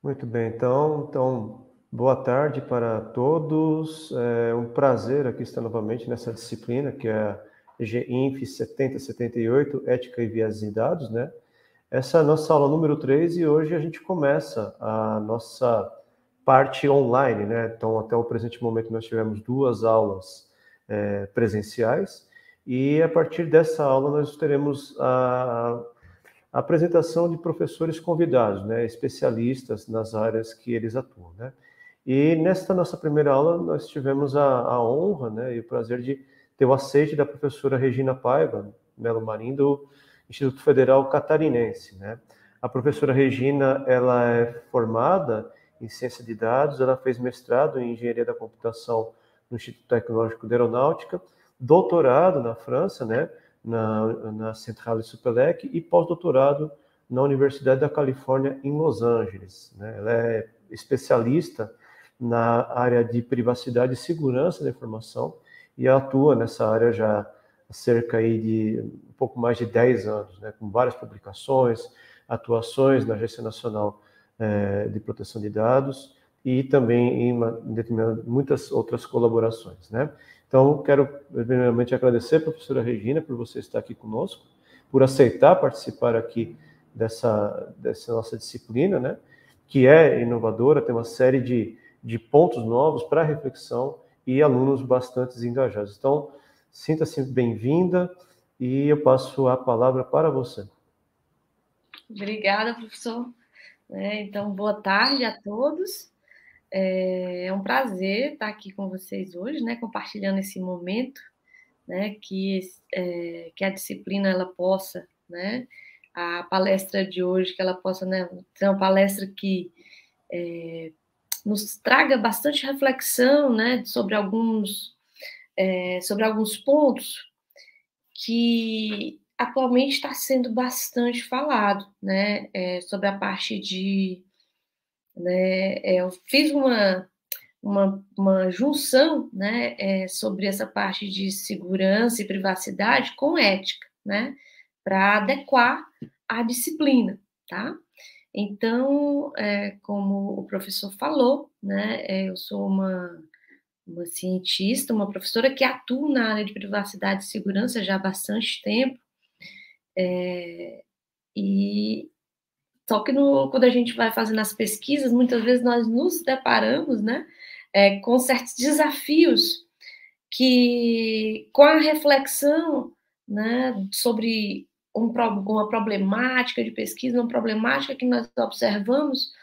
Muito bem, então, boa tarde para todos. É um prazer aqui estar novamente nessa disciplina, que é a GINF 7078, Ética e Viés em Dados, né? Essa é a nossa aula número 3 e hoje a gente começa a nossa parte online, né? Então, até o presente momento, nós tivemos duas aulas presenciais e a partir dessa aula nós teremos a apresentação de professores convidados, né, especialistas nas áreas que eles atuam, né? E nesta nossa primeira aula nós tivemos a honra, né, e o prazer de ter o aceite da professora Regina Paiva Melo Marim do Instituto Federal Catarinense, né? A professora Regina, ela é formada em ciência de dados, ela fez mestrado em engenharia da computação no Instituto Tecnológico de Aeronáutica, doutorado na França, né, na Centrale Supélec e pós-doutorado na Universidade da Califórnia em Los Angeles, né? Ela é especialista na área de privacidade e segurança da informação e atua nessa área já há cerca aí de um pouco mais de 10 anos, né, com várias publicações, atuações na Agência Nacional de Proteção de Dados e também em muitas outras colaborações, né? Então, quero primeiramente agradecer, professora Regina, por você estar aqui conosco, por aceitar participar aqui dessa nossa disciplina, né? Que é inovadora, tem uma série de pontos novos para reflexão e alunos bastante engajados. Então, sinta-se bem-vinda e eu passo a palavra para você. Obrigada, professor. Então, boa tarde a todos. É um prazer estar aqui com vocês hoje, né, compartilhando esse momento, né, que a disciplina ela possa, né, a palestra de hoje que ela possa, né, ser uma palestra que nos traga bastante reflexão, né, sobre alguns pontos que atualmente está sendo bastante falado, né, sobre a parte de, né, eu fiz uma junção, né, sobre essa parte de segurança e privacidade com ética, né, para adequar a disciplina, tá? Então, como o professor falou, né, eu sou uma cientista, uma professora que atua na área de privacidade e segurança já há bastante tempo, e só que quando a gente vai fazendo as pesquisas, muitas vezes nós nos deparamos, né, com certos desafios que, com a reflexão, né, sobre uma problemática de pesquisa, uma problemática que nós observamos,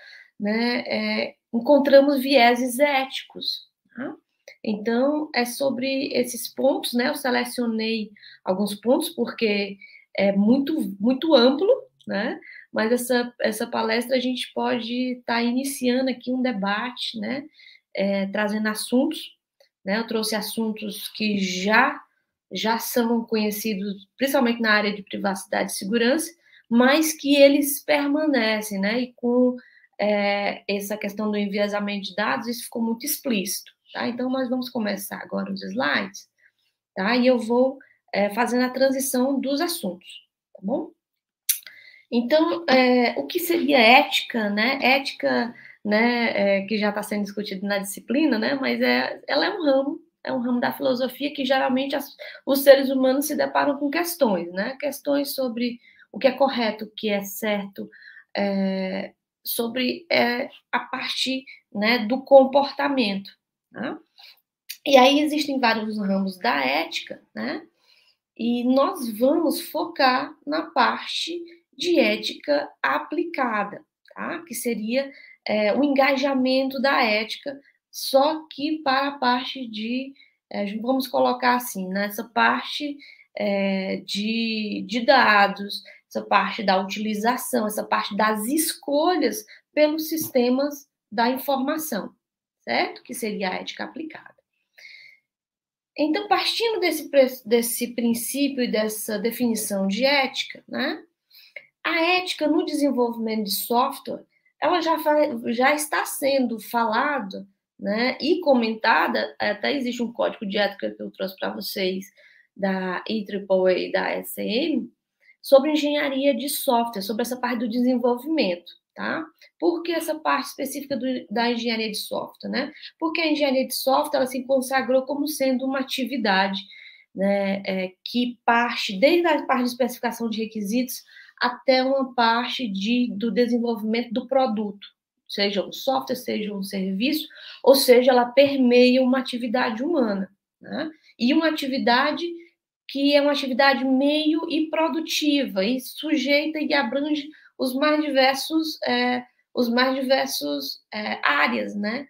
né, encontramos vieses éticos. Tá? Então, é sobre esses pontos, né, eu selecionei alguns pontos, porque é muito amplo, né, mas essa palestra a gente pode estar iniciando aqui um debate, né, trazendo assuntos, né, eu trouxe assuntos que já são conhecidos, principalmente na área de privacidade e segurança, mas que eles permanecem, né, e com essa questão do enviesamento de dados, isso ficou muito explícito, tá? Então, nós vamos começar agora os slides, tá? E eu vou fazendo a transição dos assuntos, tá bom? Então, o que seria ética, né? Ética, né, que já está sendo discutido na disciplina, né? Mas ela é um ramo da filosofia que geralmente os seres humanos se deparam com questões, né? Questões sobre o que é correto, o que é certo, sobre a parte, né, do comportamento. Tá? E aí existem vários ramos da ética, né? E nós vamos focar na parte de ética aplicada, tá? Que seria o engajamento da ética, só que para a parte de, vamos colocar assim, nessa parte de dados, essa parte da utilização, essa parte das escolhas pelos sistemas da informação, certo? Que seria a ética aplicada. Então, partindo desse princípio e dessa definição de ética, né, a ética no desenvolvimento de software, ela já está sendo falada, né, e comentada, até existe um código de ética que eu trouxe para vocês, da IEEE e da SM, sobre engenharia de software, sobre essa parte do desenvolvimento. tá? Por que essa parte específica da engenharia de software, né? Porque a engenharia de software ela se consagrou como sendo uma atividade, né, que parte desde a parte de especificação de requisitos até uma parte do desenvolvimento do produto, seja um software, seja um serviço, ou seja, ela permeia uma atividade humana, né? E uma atividade que é uma atividade meio e produtiva, e sujeita e abrange os mais diversos áreas, né?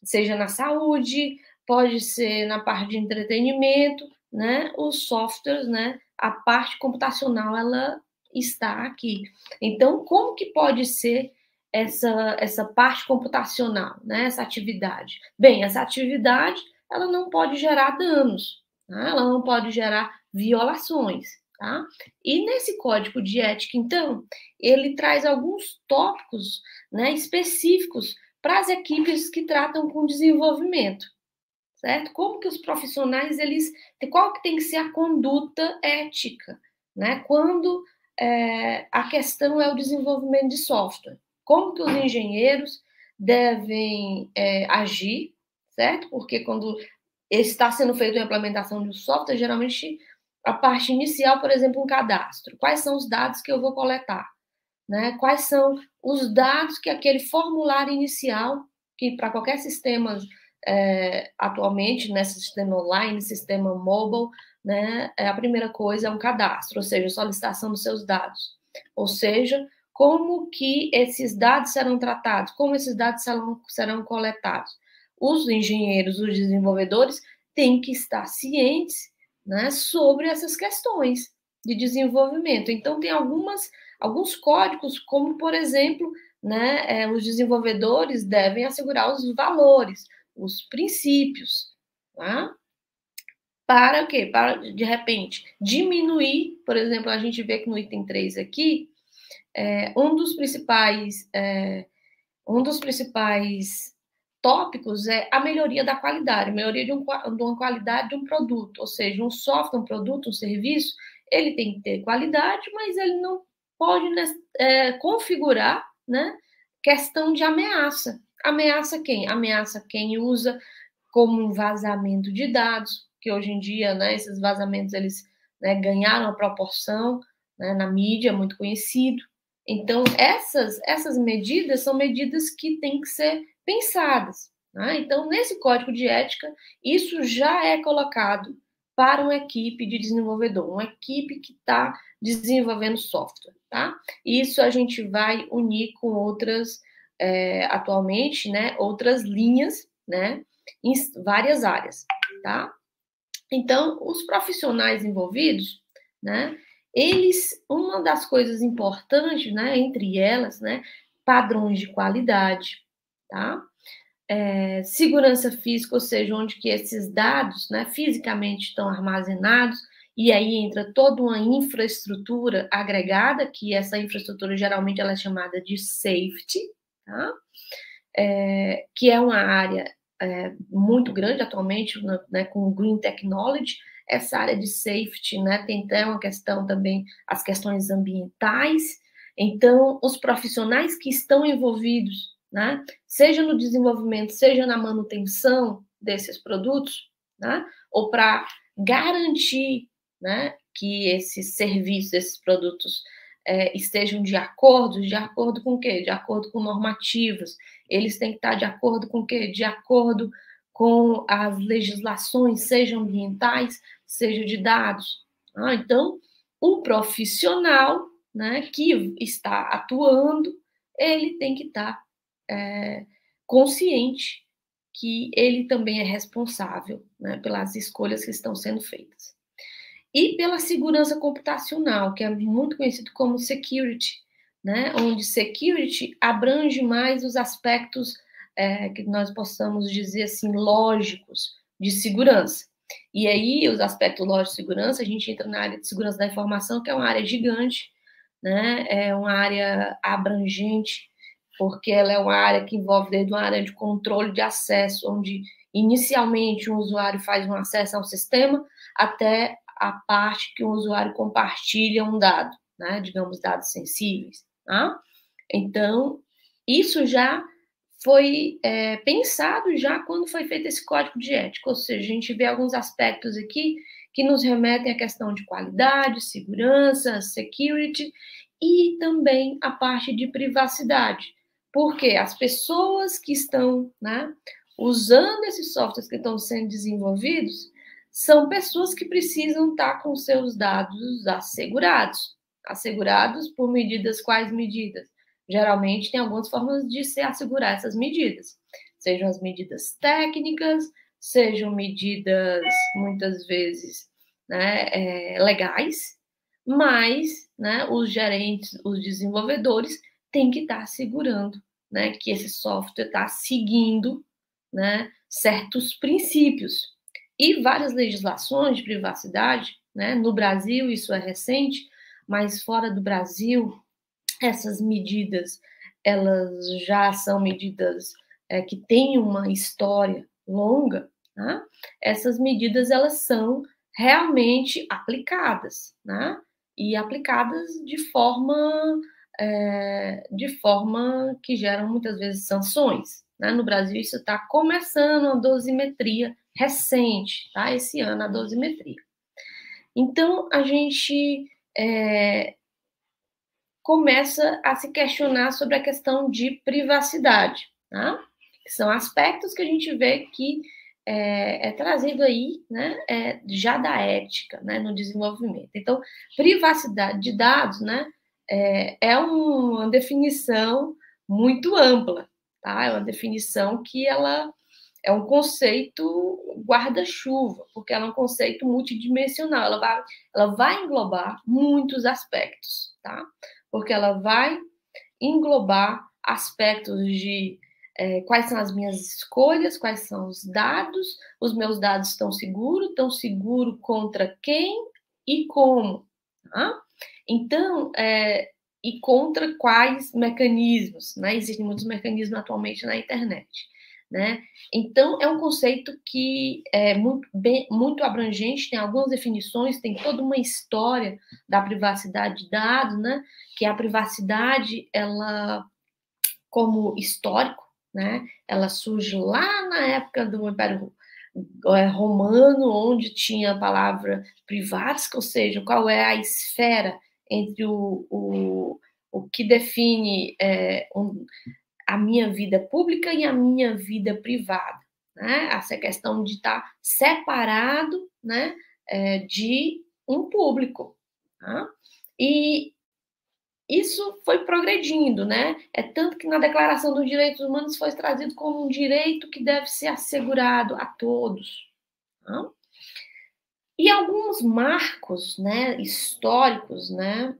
Seja na saúde, pode ser na parte de entretenimento, né? Os softwares, né? A parte computacional, ela está aqui. Então, como que pode ser essa parte computacional, né? Essa atividade? Bem, essa atividade, ela não pode gerar danos, tá? Ela não pode gerar violações, tá? E nesse código de ética, então, ele traz alguns tópicos, né, específicos para as equipes que tratam com desenvolvimento, certo? Como que os profissionais, qual que tem que ser a conduta ética, né? Quando a questão é o desenvolvimento de software. Como que os engenheiros devem agir, certo? Porque quando está sendo feita a implementação de um software, geralmente a parte inicial, por exemplo, um cadastro. Quais são os dados que eu vou coletar? Né? Quais são os dados que aquele formulário inicial, que para qualquer sistema atualmente, né, sistema online, sistema mobile, né, a primeira coisa é um cadastro, ou seja, solicitação dos seus dados. Ou seja, como que esses dados serão tratados, como esses dados serão coletados. Os engenheiros, os desenvolvedores têm que estar cientes, né, sobre essas questões de desenvolvimento. Então, tem alguns códigos, como, por exemplo, né, os desenvolvedores devem assegurar os valores, os princípios, tá? Para o quê? Para, de repente, diminuir, por exemplo, a gente vê que no item 3 aqui, um dos principais tópicos é a melhoria da qualidade, a melhoria de uma qualidade de um produto, ou seja, um software, um produto, um serviço, ele tem que ter qualidade, mas ele não pode configurar, né, questão de ameaça. Ameaça quem? Ameaça quem usa como um vazamento de dados, que hoje em dia, né, esses vazamentos, eles, né, ganharam a proporção, né, na mídia, muito conhecido. Então, essas medidas são medidas que têm que ser pensadas, né? Então, nesse código de ética, isso já é colocado para uma equipe de desenvolvedor, uma equipe que está desenvolvendo software, tá? Isso a gente vai unir com outras, atualmente, né, outras linhas, né, em várias áreas, tá? Então, os profissionais envolvidos, né, uma das coisas importantes, né, entre elas, né, padrões de qualidade, tá? Segurança física, ou seja, onde que esses dados, né, fisicamente estão armazenados, e aí entra toda uma infraestrutura agregada, que essa infraestrutura geralmente ela é chamada de safety, tá? Que é uma área muito grande atualmente, né, com o Green Technology. Essa área de safety, né, tem até uma questão também, as questões ambientais. Então, os profissionais que estão envolvidos, né, seja no desenvolvimento, seja na manutenção desses produtos, né, ou para garantir, né, que esses serviços, esses produtos estejam de acordo com o quê? De acordo com normativas. Eles têm que estar de acordo com o quê? De acordo com as legislações, sejam ambientais, seja de dados. Então, um profissional, né, que está atuando, ele tem que estar consciente que ele também é responsável, né, pelas escolhas que estão sendo feitas. E pela segurança computacional, que é muito conhecido como security, né, onde security abrange mais os aspectos que nós possamos dizer assim, lógicos de segurança. E aí, os aspectos lógicos de segurança, a gente entra na área de segurança da informação, que é uma área gigante, né, é uma área abrangente, porque ela é uma área que envolve desde uma área de controle de acesso, onde inicialmente um usuário faz um acesso ao sistema, até a parte que o usuário compartilha um dado, né, digamos, dados sensíveis, tá? Então, isso já foi pensado já quando foi feito esse código de ética, ou seja, a gente vê alguns aspectos aqui que nos remetem à questão de qualidade, segurança, security e também a parte de privacidade, porque as pessoas que estão, né, usando esses softwares que estão sendo desenvolvidos são pessoas que precisam estar com seus dados assegurados. Assegurados por medidas, quais medidas? Geralmente tem algumas formas de se assegurar essas medidas, sejam as medidas técnicas, sejam medidas, muitas vezes, né, legais, mas, né, os gerentes, os desenvolvedores têm que estar assegurando, né, que esse software está seguindo, né, certos princípios. E várias legislações de privacidade, né, no Brasil isso é recente, mas fora do Brasil, essas medidas, elas já são medidas que têm uma história longa, né? Essas medidas, elas são realmente aplicadas, né? E aplicadas de forma que geram, muitas vezes, sanções. Né? No Brasil, isso está começando a dosimetria recente, tá? Esse ano, a dosimetria. Então, a gente começa a se questionar sobre a questão de privacidade, tá? Que são aspectos que a gente vê que é trazido aí, né, já da ética, né, no desenvolvimento. Então, privacidade de dados, né, é uma definição muito ampla, tá? É uma definição que ela é um conceito guarda-chuva, porque ela é um conceito multidimensional, ela vai englobar muitos aspectos, tá? Porque ela vai englobar aspectos de quais são as minhas escolhas, quais são os meus dados estão seguros contra quem e como, tá? Então, e contra quais mecanismos, né? Existem muitos mecanismos atualmente na internet, né? Então, é um conceito que é muito abrangente, tem algumas definições, tem toda uma história da privacidade de dados, né? Que a privacidade, ela, como histórico, né? Ela surge lá na época do Império Romano, onde tinha a palavra privatis, ou seja, qual é a esfera entre o que define a minha vida pública e a minha vida privada, né? Essa questão de estar separado, né, de um público, tá? E isso foi progredindo, né? É tanto que na Declaração dos Direitos Humanos foi trazido como um direito que deve ser assegurado a todos, tá? E alguns marcos, né, históricos, né,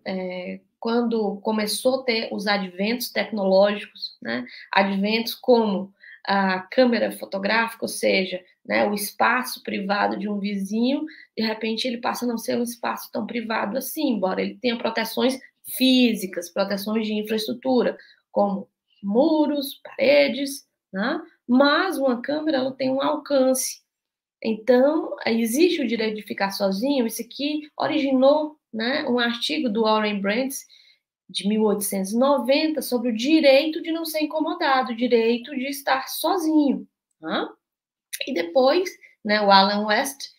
quando começou a ter os adventos tecnológicos, né, adventos como a câmera fotográfica, ou seja, né, o espaço privado de um vizinho, de repente ele passa a não ser um espaço tão privado assim, embora ele tenha proteções físicas, proteções de infraestrutura, como muros, paredes, né, mas uma câmera ela tem um alcance. Então, existe o direito de ficar sozinho. Isso aqui originou, né, um artigo do Warren Brandes, de 1890, sobre o direito de não ser incomodado, o direito de estar sozinho. Tá? E depois, né, o Alan West,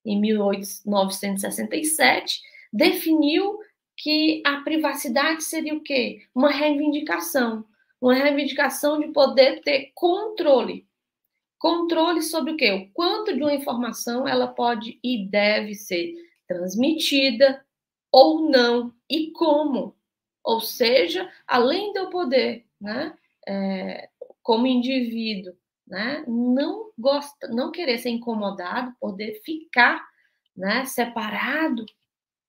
em 1967, definiu que a privacidade seria o quê? Uma reivindicação de poder ter controle. Controle sobre o quê? O quanto de uma informação ela pode e deve ser transmitida ou não, e como. Ou seja, além de eu poder, né, como indivíduo, né, não querer ser incomodado, poder ficar, né, separado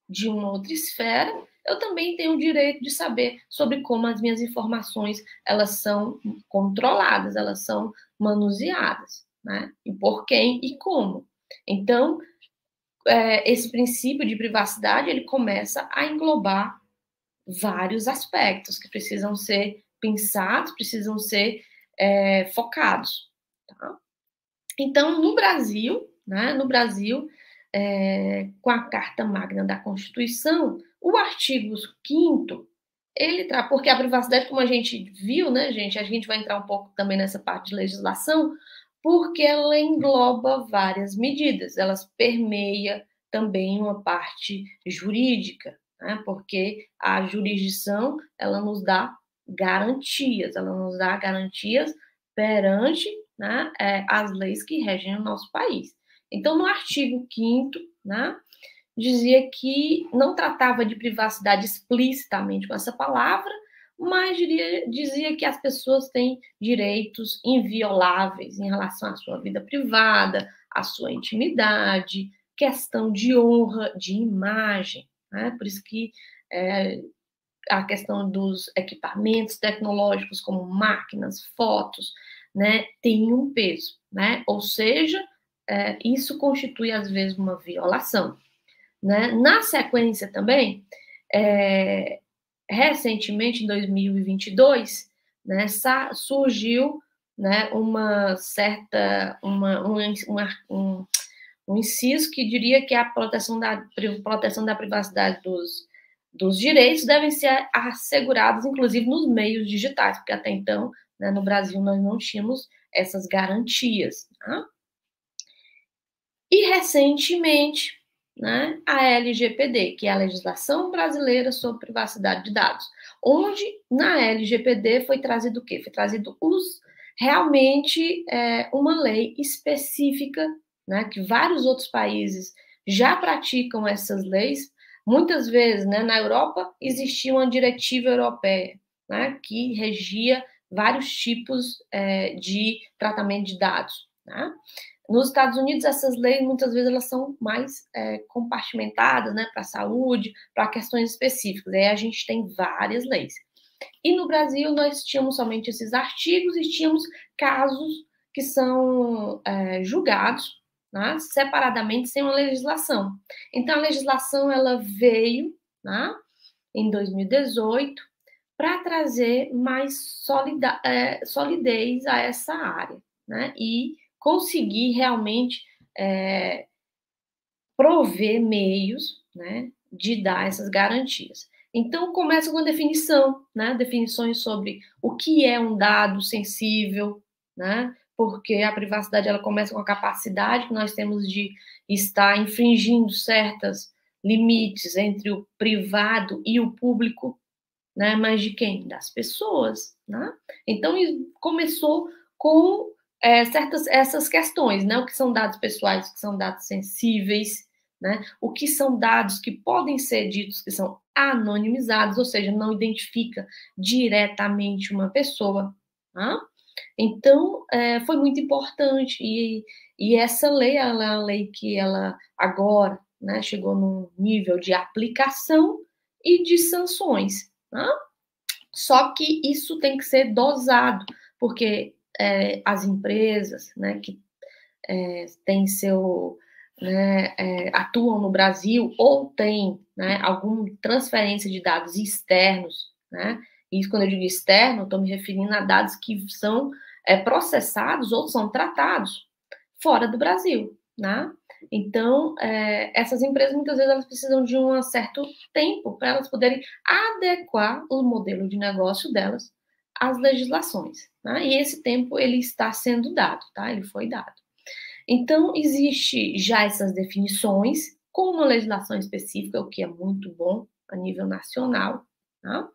de uma outra esfera, eu também tenho o direito de saber sobre como as minhas informações elas são controladas, elas são manuseadas, né? E por quem e como. Então, esse princípio de privacidade ele começa a englobar vários aspectos que precisam ser pensados, precisam ser focados. Tá? Então, no Brasil, né? No Brasil, com a Carta Magna da Constituição, o artigo 5º, ele traz, porque a privacidade, como a gente viu, né, gente, a gente vai entrar um pouco também nessa parte de legislação, porque ela engloba várias medidas, ela permeia também uma parte jurídica, né, porque a jurisdição, ela nos dá garantias perante, né, as leis que regem o nosso país. Então, no artigo 5º, né, dizia que não tratava de privacidade explicitamente com essa palavra, mas dizia que as pessoas têm direitos invioláveis em relação à sua vida privada, à sua intimidade, questão de honra, de imagem, né? Por isso que a questão dos equipamentos tecnológicos, como máquinas, fotos, né, tem um peso, né? Ou seja, isso constitui, às vezes, uma violação. Né? Na sequência também, recentemente, em 2022, né, surgiu, né, um inciso que diria que a proteção da privacidade dos direitos devem ser assegurados, inclusive, nos meios digitais, porque até então, né, no Brasil, nós não tínhamos essas garantias. Tá? E, recentemente, né, a LGPD, que é a Legislação Brasileira sobre Privacidade de Dados, onde na LGPD foi trazido o quê? Foi trazido realmente uma lei específica, né, que vários outros países já praticam essas leis. Muitas vezes, né, na Europa, existia uma diretiva europeia, né, que regia vários tipos de tratamento de dados. Né? Nos Estados Unidos, essas leis, muitas vezes, elas são mais compartimentadas, né, para a saúde, para questões específicas. Aí a gente tem várias leis. E no Brasil, nós tínhamos somente esses artigos e tínhamos casos que são julgados, né, separadamente, sem uma legislação. Então, a legislação, ela veio, né, em 2018, para trazer mais solidez a essa área, né, e conseguir realmente prover meios, né, de dar essas garantias. Então, começa com a definição, né, definições sobre o que é um dado sensível, né, porque a privacidade ela começa com a capacidade que nós temos de estar infringindo certos limites entre o privado e o público, né, mas de quem? Das pessoas, né? Então, começou com essas questões, né? O que são dados pessoais, o que são dados sensíveis, né? O que são dados que podem ser ditos que são anonimizados, ou seja, não identifica diretamente uma pessoa. Né? Então, foi muito importante. E essa lei, ela é uma lei que ela agora, né, chegou num nível de aplicação e de sanções. Né? Só que isso tem que ser dosado, porque as empresas, né, que têm né, atuam no Brasil ou têm, né, alguma transferência de dados externos, né, e isso, quando eu digo externo, estou me referindo a dados que são processados ou são tratados fora do Brasil, né? Então, essas empresas, muitas vezes, elas precisam de um certo tempo para elas poderem adequar o modelo de negócio delas às legislações. Né? E esse tempo, ele está sendo dado, tá? Ele foi dado. Então, existe já essas definições com uma legislação específica, o que é muito bom a nível nacional. Tá?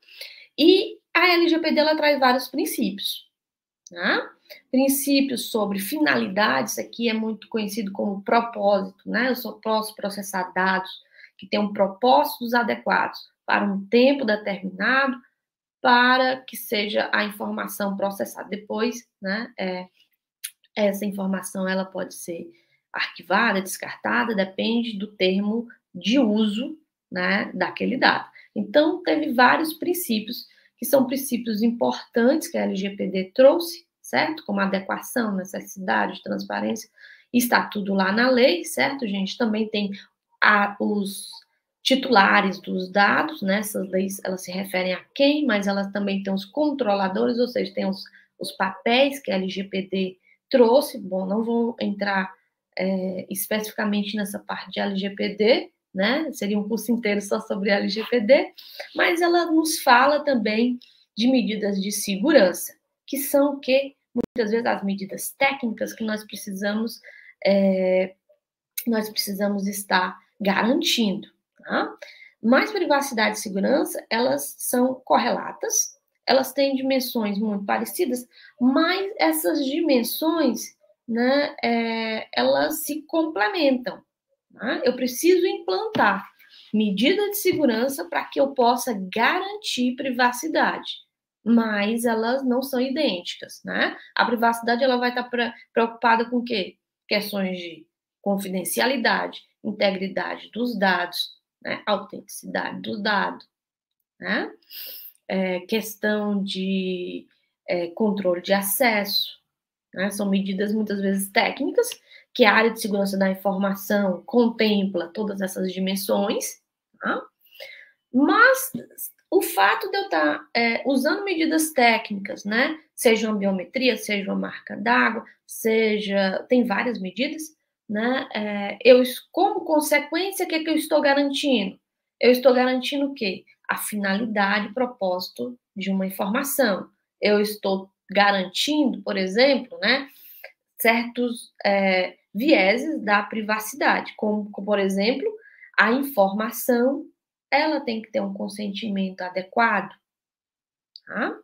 E a LGPD, ela traz vários princípios. Tá? Princípios sobre finalidade, isso aqui é muito conhecido como propósito, né? Eu só posso processar dados que tenham propósitos adequados para um tempo determinado, para que seja a informação processada. Depois, né, essa informação ela pode ser arquivada, descartada, depende do termo de uso, né, daquele dado. Então, teve vários princípios, que são princípios importantes que a LGPD trouxe, certo? Como adequação, necessidade, transparência, está tudo lá na lei, certo, gente? Também tem os titulares dos dados, né? Essas leis, elas se referem a quem, mas elas também têm os controladores, ou seja, tem os papéis que a LGPD trouxe. Bom, não vou entrar especificamente nessa parte de LGPD, né? Seria um curso inteiro só sobre LGPD, mas ela nos fala também de medidas de segurança, que são o quê? Muitas vezes as medidas técnicas que nós precisamos estar garantindo. Tá? Mas privacidade e segurança, elas são correlatas, elas têm dimensões muito parecidas, mas essas dimensões, né, elas se complementam. Tá? Eu preciso implantar medida de segurança para que eu possa garantir privacidade, mas elas não são idênticas, né? A privacidade ela vai estar preocupada com o quê? Questões de confidencialidade, integridade dos dados, né? Autenticidade do dado, né? Questão de controle de acesso, né? São medidas muitas vezes técnicas que a área de segurança da informação contempla todas essas dimensões, tá? Mas o fato de eu estar usando medidas técnicas, né? Seja uma biometria, seja uma marca d'água, tem várias medidas, né? Como consequência, o que eu estou garantindo? Eu estou garantindo o quê? A finalidade, propósito de uma informação. Eu estou garantindo, por exemplo, né? Certos vieses da privacidade, como, por exemplo, a informação, ela tem que ter um consentimento adequado, tá?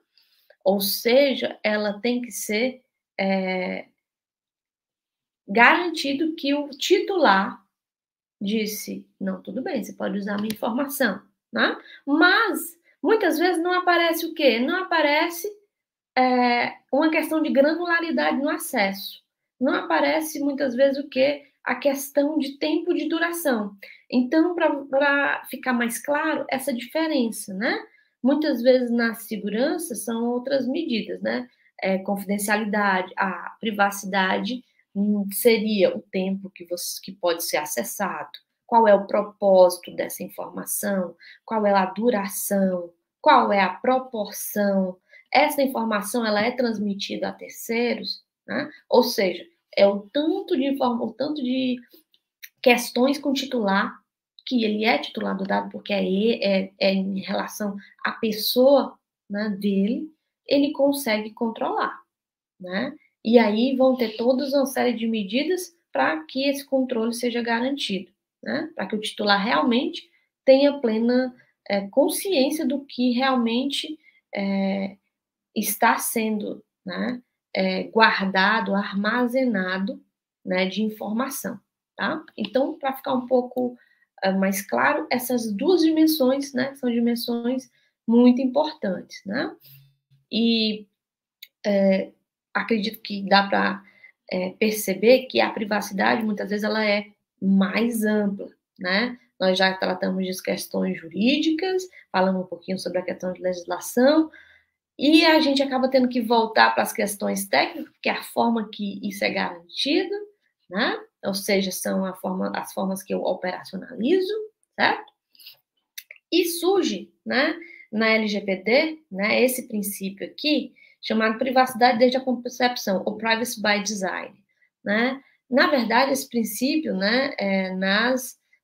Ou seja, ela tem que ser garantido que o titular disse, não, tudo bem, você pode usar a minha informação, né? Mas, muitas vezes não aparece o quê? Não aparece uma questão de granularidade no acesso. Não aparece, muitas vezes, o quê? A questão de tempo de duração. Então, para ficar mais claro, essa diferença, né? Muitas vezes, na segurança, são outras medidas, né? Confidencialidade, a privacidade seria o tempo que pode ser acessado, qual é o propósito dessa informação, qual é a duração, qual é a proporção. Essa informação ela é transmitida a terceiros, né? Ou seja, é o tanto de questões com titular, que ele é titular do dado porque é em relação à pessoa, né, dele, ele consegue controlar, né? E aí vão ter toda uma série de medidas para que esse controle seja garantido, né? Para que o titular realmente tenha plena consciência do que realmente está sendo, né, guardado, armazenado, né, de informação, tá? Então, para ficar um pouco mais claro, essas duas dimensões, né, são dimensões muito importantes, né? E acredito que dá para perceber que a privacidade, muitas vezes, ela é mais ampla, né? Nós já tratamos de questões jurídicas, falamos um pouquinho sobre a questão de legislação, e a gente acaba tendo que voltar para as questões técnicas, que é a forma que isso é garantido, né? Ou seja, são as formas que eu operacionalizo, certo? E surge, né, na LGPD, né, esse princípio aqui, chamado privacidade desde a concepção, ou privacy by design, né? Na verdade, esse princípio, né,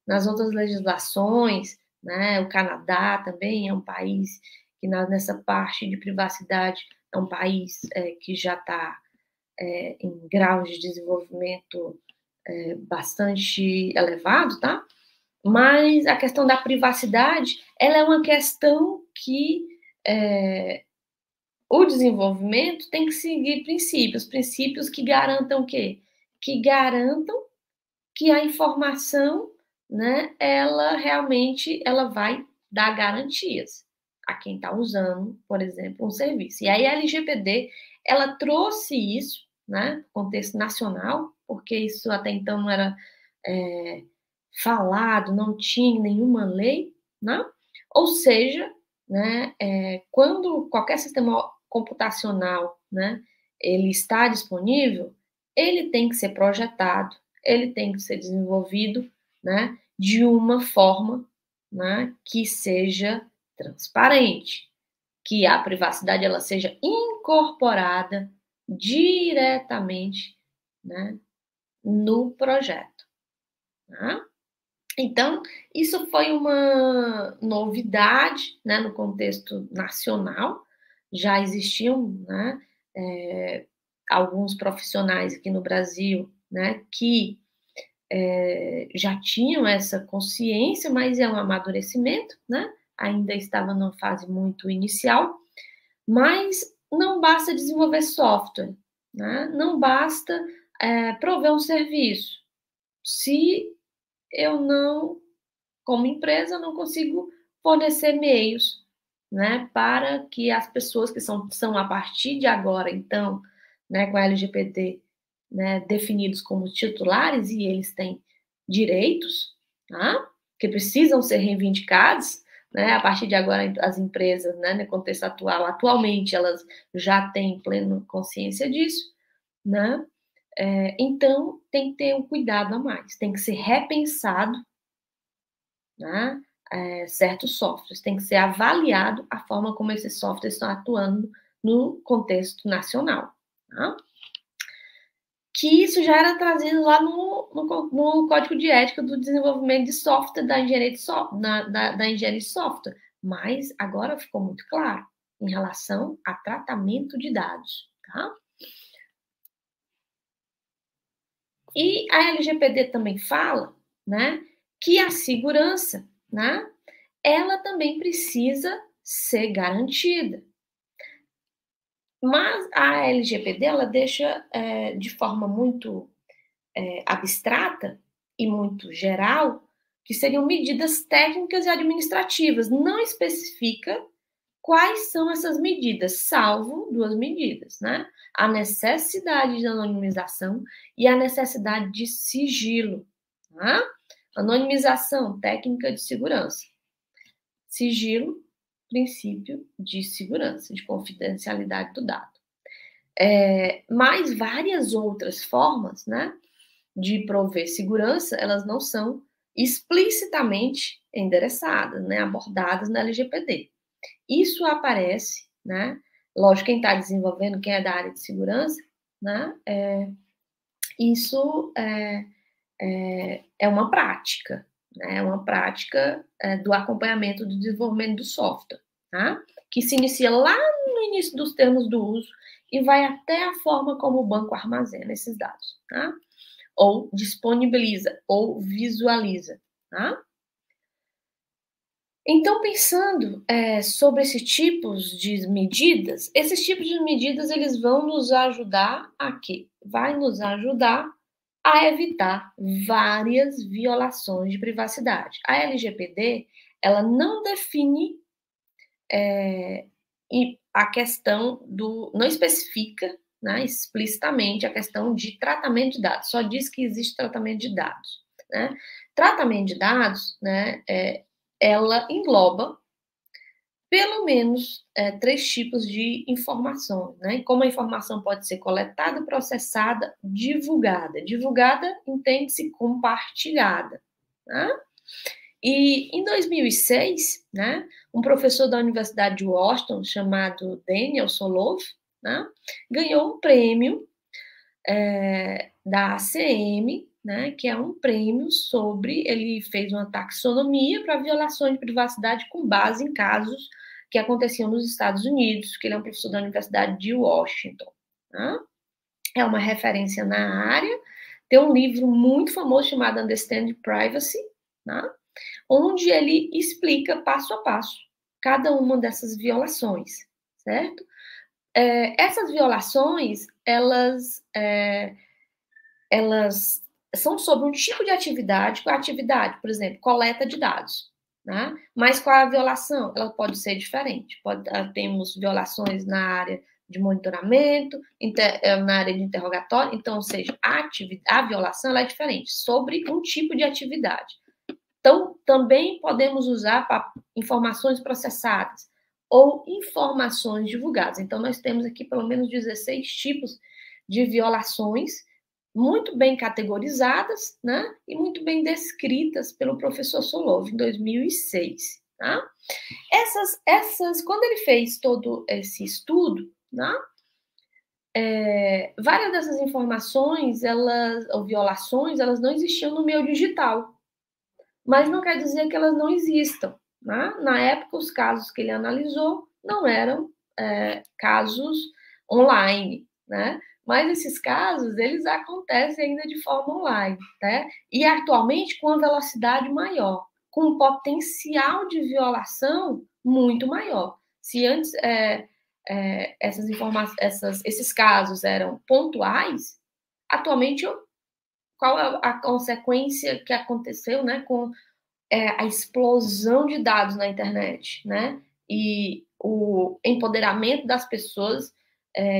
nas outras legislações, né, o Canadá também é um país que nessa parte de privacidade é um país que já está em graus de desenvolvimento bastante elevado, tá? Mas a questão da privacidade, ela é uma questão que o desenvolvimento tem que seguir princípios que garantam o quê? Que garantam que a informação, né, ela realmente vai dar garantias a quem está usando, por exemplo, um serviço. E aí a LGPD, ela trouxe isso, né, no contexto nacional, porque isso até então não era falado, não tinha nenhuma lei, né? Ou seja, né, quando qualquer sistema computacional, né, ele está disponível, ele tem que ser projetado, ele tem que ser desenvolvido, né, de uma forma, né, que seja transparente, que a privacidade ela seja incorporada diretamente, né, no projeto. Tá? Então, isso foi uma novidade, né, no contexto nacional. Já existiam, né, alguns profissionais aqui no Brasil, né, que já tinham essa consciência, mas é um amadurecimento, né? Ainda estava numa fase muito inicial, mas não basta desenvolver software, né? Não basta prover um serviço. Se eu não, como empresa, não consigo fornecer meios, né, para que as pessoas que são a partir de agora, então, né, com a LGPD, né, definidos como titulares, e eles têm direitos, tá, que precisam ser reivindicados, né, a partir de agora as empresas, né, no contexto atual, atualmente elas já têm plena consciência disso, né, então tem que ter um cuidado a mais, tem que ser repensado, né, certos softwares, tem que ser avaliado a forma como esses softwares estão atuando no contexto nacional, tá? Que isso já era trazido lá no Código de Ética do Desenvolvimento de Software, da engenharia de software, mas agora ficou muito claro em relação a tratamento de dados, tá? E a LGPD também fala, né, que a segurança, né, ela também precisa ser garantida. Mas a LGPD, ela deixa de forma muito abstrata e muito geral, que seriam medidas técnicas e administrativas. Não especifica quais são essas medidas, salvo duas medidas, né? A necessidade de anonimização e a necessidade de sigilo. Tá? Anonimização, técnica de segurança. Sigilo, princípio de segurança, de confidencialidade do dado. Mas várias outras formas, né, de prover segurança, elas não são explicitamente endereçadas, né, abordadas na LGPD. Isso aparece, né, lógico, quem está desenvolvendo, quem é da área de segurança, né, isso é uma prática, né, é uma prática do acompanhamento do desenvolvimento do software, tá? Que se inicia lá no início dos termos do uso e vai até a forma como o banco armazena esses dados, tá? Ou disponibiliza, ou visualiza, tá? Então, pensando sobre esses tipos de medidas, eles vão nos ajudar a quê? Vai nos ajudar a evitar várias violações de privacidade. A LGPD, ela não define a questão não especifica, né, explicitamente a questão de tratamento de dados, só diz que existe tratamento de dados, né? Tratamento de dados, né, ela engloba pelo menos 3 tipos de informação, né? E como a informação pode ser coletada, processada, divulgada. Divulgada entende-se compartilhada, né? E em 2006, né, um professor da Universidade de Washington, chamado Daniel Solove, né, ganhou um prêmio da ACM, né, que é um prêmio ele fez uma taxonomia para violações de privacidade com base em casos que aconteciam nos Estados Unidos, que ele é um professor da Universidade de Washington. Né? É uma referência na área, tem um livro muito famoso chamado Understanding Privacy, né, onde ele explica passo a passo cada uma dessas violações, certo? Essas violações, elas são sobre um tipo de atividade, qual é a atividade, por exemplo, coleta de dados, né? Mas qual é a violação? Ela pode ser diferente. Temos violações na área de monitoramento, na área de interrogatório, então, ou seja, a violação ela é diferente, sobre um tipo de atividade. Então, também podemos usar para informações processadas ou informações divulgadas. Então, nós temos aqui pelo menos 16 tipos de violações muito bem categorizadas, né, e muito bem descritas pelo professor Solove em 2006, tá? Quando ele fez todo esse estudo, né, várias dessas informações, ou violações, elas não existiam no meio digital, mas não quer dizer que elas não existam, né? Na época, os casos que ele analisou não eram casos online, né? Mas esses casos, eles acontecem ainda de forma online, né? E atualmente com uma velocidade maior, com um potencial de violação muito maior. Se antes esses casos eram pontuais, atualmente qual é a consequência que aconteceu, né, com a explosão de dados na internet, né? E o empoderamento das pessoas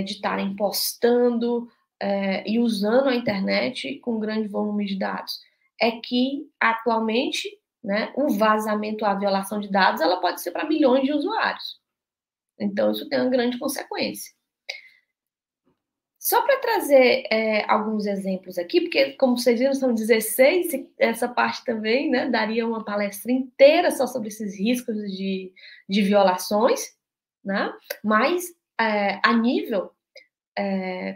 de estarem postando e usando a internet com grande volume de dados. É que, atualmente, né, o vazamento, a violação de dados, ela pode ser para milhões de usuários. Então, isso tem uma grande consequência. Só para trazer alguns exemplos aqui, porque, como vocês viram, são 16, essa parte também, né, daria uma palestra inteira só sobre esses riscos de violações, né? Mas, a nível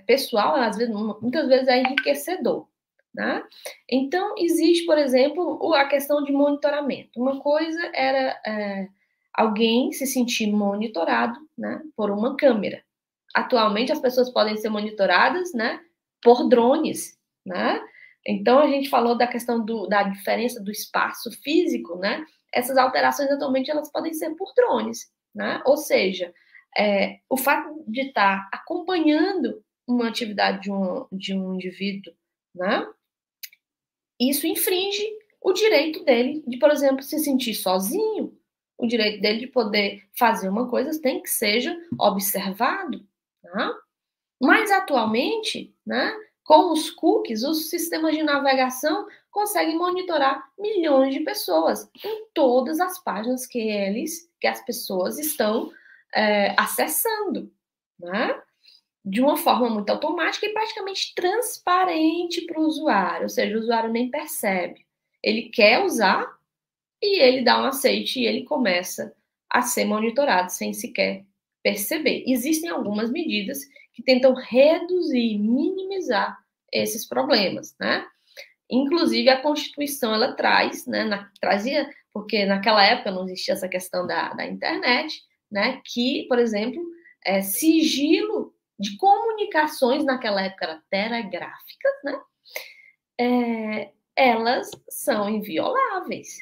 pessoal, às vezes, muitas vezes é enriquecedor, né? Então, existe, por exemplo, a questão de monitoramento. Uma coisa era alguém se sentir monitorado, né, por uma câmera. Atualmente, as pessoas podem ser monitoradas, né, por drones, né? Então, a gente falou da questão da diferença do espaço físico, né? Essas alterações, atualmente, elas podem ser por drones, né? Ou seja, o fato de estar acompanhando uma atividade de um indivíduo, né? Isso infringe o direito dele de, por exemplo, se sentir sozinho, o direito dele de poder fazer uma coisa tem que seja observado, tá? Mas atualmente, né, com os cookies, os sistemas de navegação conseguem monitorar milhões de pessoas em todas as páginas que as pessoas estão acessando, né? De uma forma muito automática e praticamente transparente para o usuário, ou seja, o usuário nem percebe. Ele quer usar e ele dá um aceite e ele começa a ser monitorado sem sequer perceber. Existem algumas medidas que tentam reduzir, minimizar esses problemas, né? Inclusive, a Constituição, ela traz, né, trazia, porque naquela época não existia essa questão da internet, né, que, por exemplo, sigilo de comunicações, naquela época era telegráficas, né, elas são invioláveis.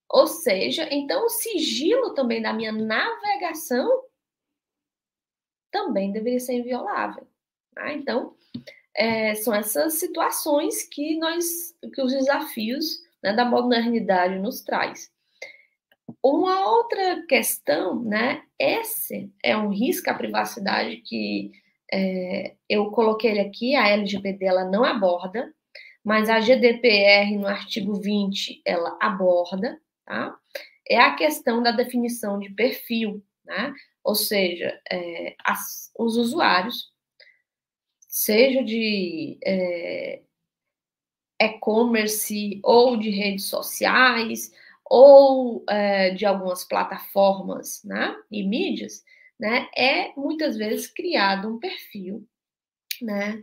Ou seja, então o sigilo também da minha navegação também deveria ser inviolável. Tá? Então, são essas situações que os desafios, né, da modernidade nos traz. Uma outra questão, né, esse é um risco à privacidade que eu coloquei ele aqui, a LGPD ela não aborda, mas a GDPR no artigo 20 ela aborda, tá? É a questão da definição de perfil, né? Ou seja, os usuários, seja de e-commerce ou de redes sociais ou de algumas plataformas, né, e mídias, né, muitas vezes criado um perfil, né,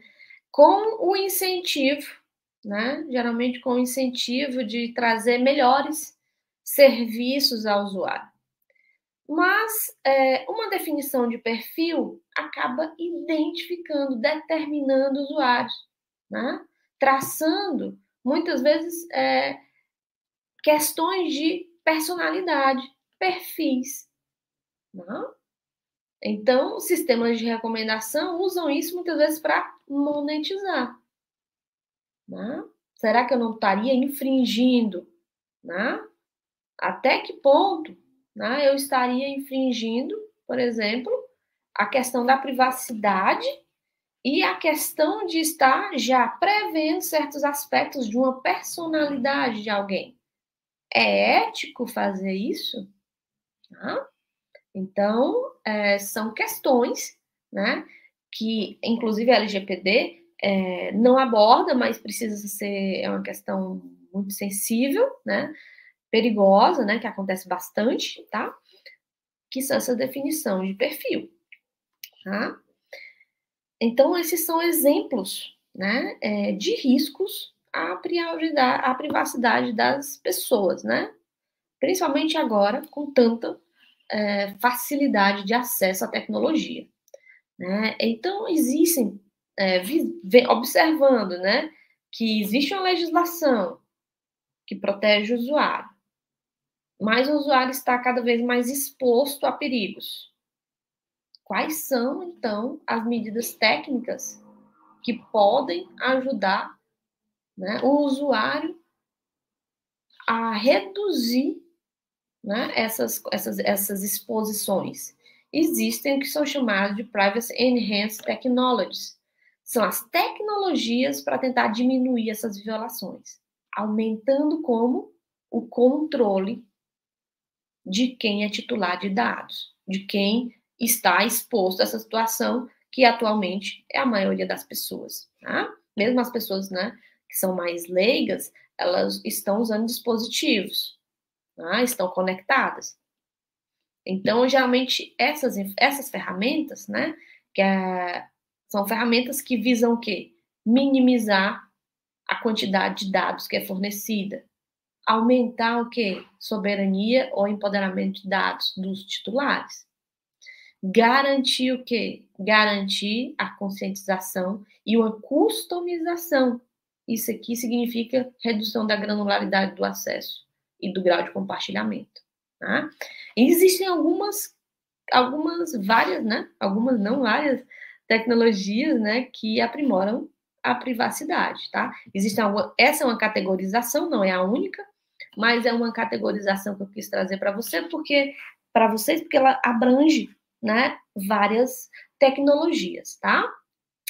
com o incentivo, né, geralmente com o incentivo de trazer melhores serviços ao usuário. Mas uma definição de perfil acaba identificando, determinando usuários, né? Traçando, muitas vezes, questões de personalidade, perfis. Né? Então, sistemas de recomendação usam isso muitas vezes para monetizar. Né? Será que eu não estaria infringindo? Né? Até que ponto, né, eu estaria infringindo, por exemplo, a questão da privacidade e a questão de estar já prevendo certos aspectos de uma personalidade de alguém. É ético fazer isso? Tá? Então, são questões, né, que, inclusive, a LGPD não aborda, mas precisa ser, é uma questão muito sensível, né, perigosa, né, que acontece bastante, tá? Que são essa definição de perfil, tá? Então, esses são exemplos, né, de riscos a privacidade das pessoas, né? Principalmente agora, com tanta facilidade de acesso à tecnologia. Né? Então, existem, observando, né, que existe uma legislação que protege o usuário, mas o usuário está cada vez mais exposto a perigos. Quais são, então, as medidas técnicas que podem ajudar, né, o usuário a reduzir, né, essas exposições? Existem o que são chamados de Privacy Enhanced Technologies. São as tecnologias para tentar diminuir essas violações, aumentando como o controle de quem é titular de dados, de quem está exposto a essa situação, que atualmente é a maioria das pessoas. Tá? Mesmo as pessoas, né, que são mais leigas, elas estão usando dispositivos, tá? Estão conectadas. Então, geralmente, essas ferramentas, né, são ferramentas que visam o quê? Minimizar a quantidade de dados que é fornecida, aumentar o quê? Soberania ou empoderamento de dados dos titulares. Garantir o quê? Garantir a conscientização e uma customização. Isso aqui significa redução da granularidade do acesso e do grau de compartilhamento. Tá? E existem várias, né? Algumas não várias tecnologias, né, que aprimoram a privacidade, tá? Essa é uma categorização, não é a única, mas é uma categorização que eu quis trazer para vocês, porque ela abrange, né, várias tecnologias, tá?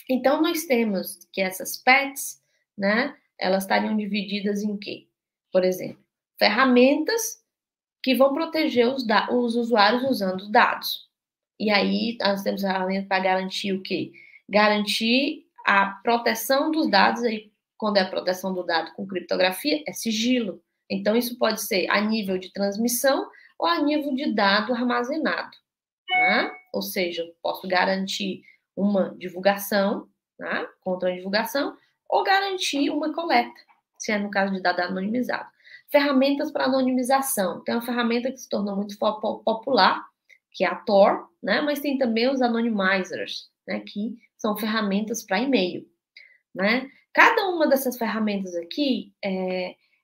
Então, nós temos que essas PETs, né, elas estariam divididas em quê? Por exemplo, ferramentas que vão proteger os usuários usando os dados. E aí, nós temos ferramentas para garantir o quê? Garantir a proteção dos dados, aí, quando é a proteção do dado com criptografia, é sigilo. Então, isso pode ser a nível de transmissão ou a nível de dado armazenado. Tá? Ou seja, eu posso garantir uma divulgação, tá? Contra a divulgação, ou garantir uma coleta, se é no caso de dado anonimizado. Ferramentas para anonimização. Tem uma ferramenta que se tornou muito popular, que é a Tor, né? Mas tem também os anonymizers, né? Que são ferramentas para e-mail, né? Cada uma dessas ferramentas aqui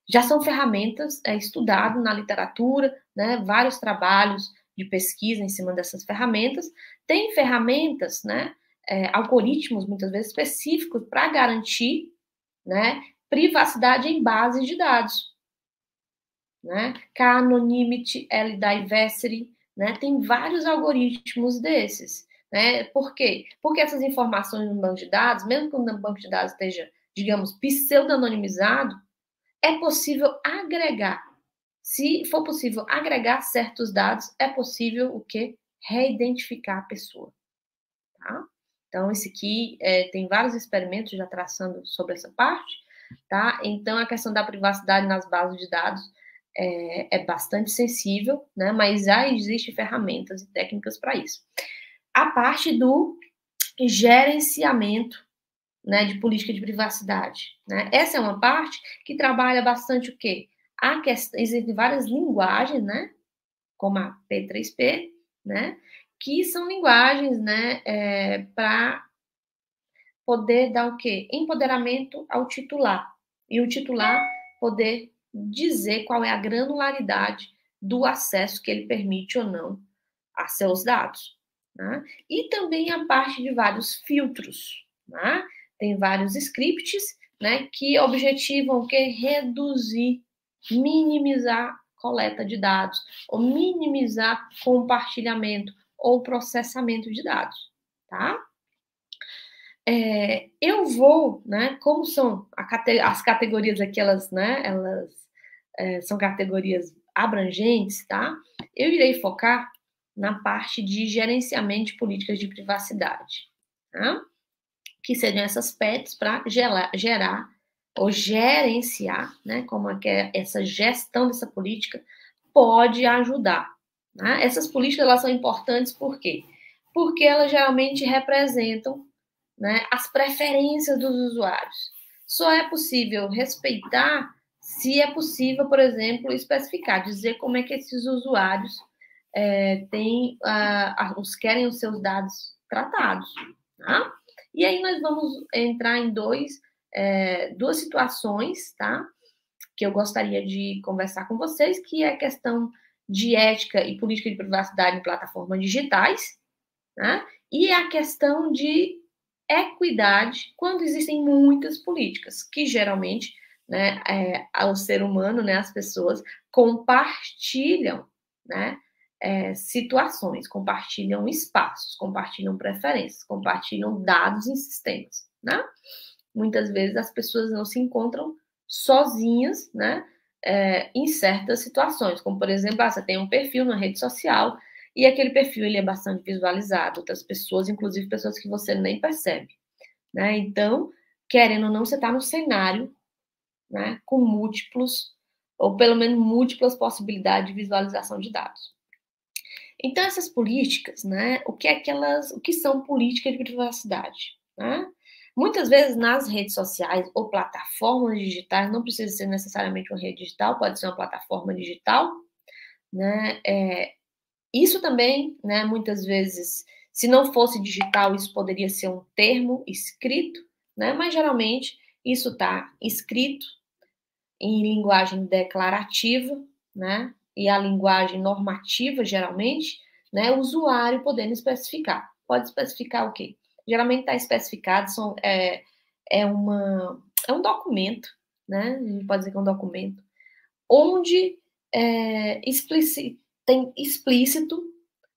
já são ferramentas estudadas na literatura, né? Vários trabalhos de pesquisa em cima dessas ferramentas. Tem ferramentas, né? Algoritmos, muitas vezes, específicos para garantir, né, privacidade em bases de dados. Né? K-Anonymity, L-Diversity, né? Tem vários algoritmos desses. Né? Por quê? Porque essas informações no banco de dados, mesmo que o banco de dados esteja, digamos, pseudo-anonimizado, é possível agregar. Se for possível agregar certos dados, é possível o quê? Reidentificar a pessoa. Tá? Então, esse aqui tem vários experimentos já traçando sobre essa parte. Tá? Então, a questão da privacidade nas bases de dados é bastante sensível, né? Mas já existem ferramentas e técnicas para isso. A parte do gerenciamento, né, de política de privacidade, né? Essa é uma parte que trabalha bastante o quê? Existem várias linguagens, né? Como a P3P, né? Que são linguagens, né, para poder dar o quê? Empoderamento ao titular. E o titular poder dizer qual é a granularidade do acesso que ele permite ou não a seus dados. Né? E também a parte de vários filtros. Né? Tem vários scripts, né, que objetivam o quê? Reduzir, minimizar coleta de dados, ou minimizar compartilhamento ou processamento de dados. Tá? Eu vou, né, como são as categorias aqui, elas são categorias abrangentes, tá? Eu irei focar na parte de gerenciamento de políticas de privacidade, tá? Que seriam essas PETs para gerar ou gerenciar, né, como é que essa gestão dessa política pode ajudar. Né? Essas políticas, elas são importantes por quê? Porque elas geralmente representam, né, as preferências dos usuários. só é possível respeitar se é possível, por exemplo, especificar, dizer como é que esses usuários querem os seus dados tratados. Tá? E aí nós vamos entrar em duas situações, tá? Que eu gostaria de conversar com vocês, que é a questão de ética e política de privacidade em plataformas digitais, né? E a questão de equidade quando existem muitas políticas, que geralmente, né, o ser humano, né, as pessoas compartilham, né, situações, compartilham espaços, compartilham preferências, compartilham dados em sistemas, né? Muitas vezes as pessoas não se encontram sozinhas, né, em certas situações, como por exemplo, você tem um perfil na rede social e aquele perfil ele é bastante visualizado, outras pessoas, inclusive pessoas que você nem percebe, né? Então, querendo ou não, você está no cenário, né, com múltiplos, ou pelo menos múltiplas possibilidades de visualização de dados. Então, essas políticas, né, o que são políticas de privacidade, né? Muitas vezes nas redes sociais ou plataformas digitais, não precisa ser necessariamente uma rede digital, pode ser uma plataforma digital, né? Isso também, né, muitas vezes, se não fosse digital, isso poderia ser um termo escrito, né? Mas geralmente isso está escrito em linguagem declarativa, né? E a linguagem normativa, geralmente, né? O usuário podendo especificar. Pode especificar o quê? Geralmente está especificado, é um documento, né? A gente pode dizer que é um documento, onde tem explícito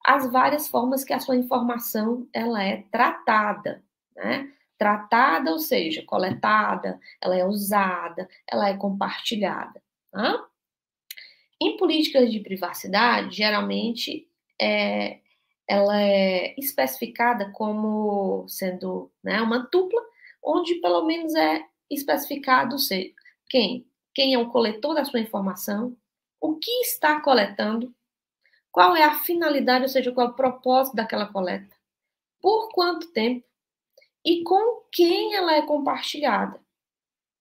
as várias formas que a sua informação ela é tratada, né? Tratada, ou seja, coletada, ela é usada, ela é compartilhada. Tá? Em políticas de privacidade, geralmente, ela é especificada como sendo, né, uma tupla, onde pelo menos é especificado quem é o coletor da sua informação, o que está coletando, qual é a finalidade, ou seja, qual é o propósito daquela coleta, por quanto tempo e com quem ela é compartilhada.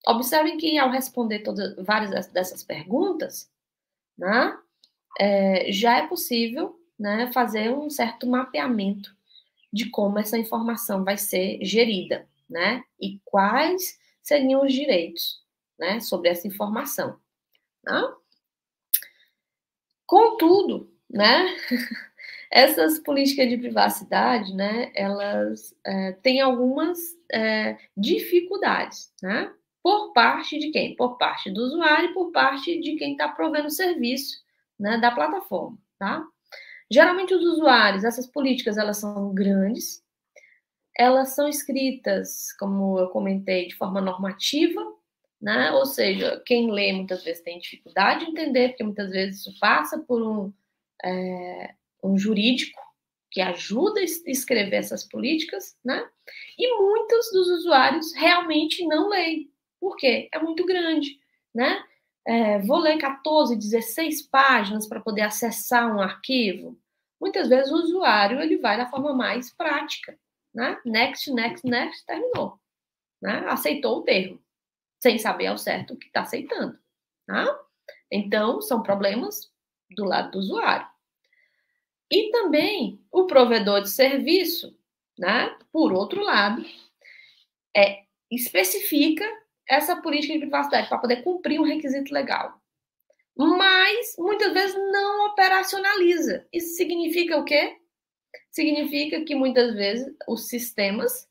Observem que ao responder várias dessas perguntas, né, já é possível, né, fazer um certo mapeamento de como essa informação vai ser gerida, né, e quais seriam os direitos, né, sobre essa informação. Tá? Contudo, né, essas políticas de privacidade, né, elas têm algumas dificuldades, né? Por parte de quem? Por parte do usuário e por parte de quem está provendo o serviço, né, da plataforma, tá? Geralmente os usuários, essas políticas, elas são grandes, elas são escritas, como eu comentei, de forma normativa, né? Ou seja, quem lê muitas vezes tem dificuldade de entender, porque muitas vezes isso passa por um jurídico que ajuda a escrever essas políticas, né? E muitos dos usuários realmente não leem. Por quê? É muito grande, né? Vou ler 14, 16 páginas para poder acessar um arquivo. Muitas vezes o usuário ele vai da forma mais prática, né? Next, next, next, terminou. Né? Aceitou o termo, sem saber ao certo o que está aceitando. Tá? Então, são problemas do lado do usuário. E também o provedor de serviço, né, por outro lado, especifica essa política de privacidade para poder cumprir um requisito legal. Mas, muitas vezes, não operacionaliza. Isso significa o quê? Significa que, muitas vezes, os sistemas,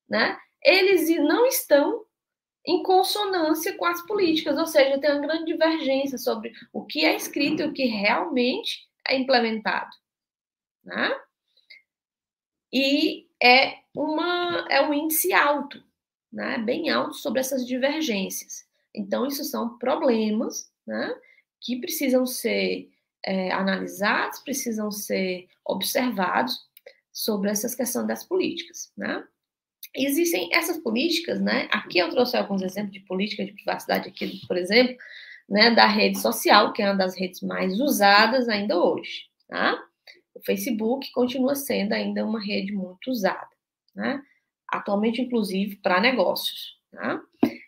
né, eles não estão em consonância com as políticas, ou seja, tem uma grande divergência sobre o que é escrito e o que realmente é implementado. Né? E é um índice alto, né? Bem alto sobre essas divergências. Então, isso são problemas, né, que precisam ser analisados, precisam ser observados sobre essas questões das políticas. Né? Existem essas políticas, né? Aqui eu trouxe alguns exemplos de política de privacidade, aqui, por exemplo, né, da rede social, que é uma das redes mais usadas ainda hoje. Tá? O Facebook continua sendo ainda uma rede muito usada, né? Atualmente, inclusive, para negócios. Tá?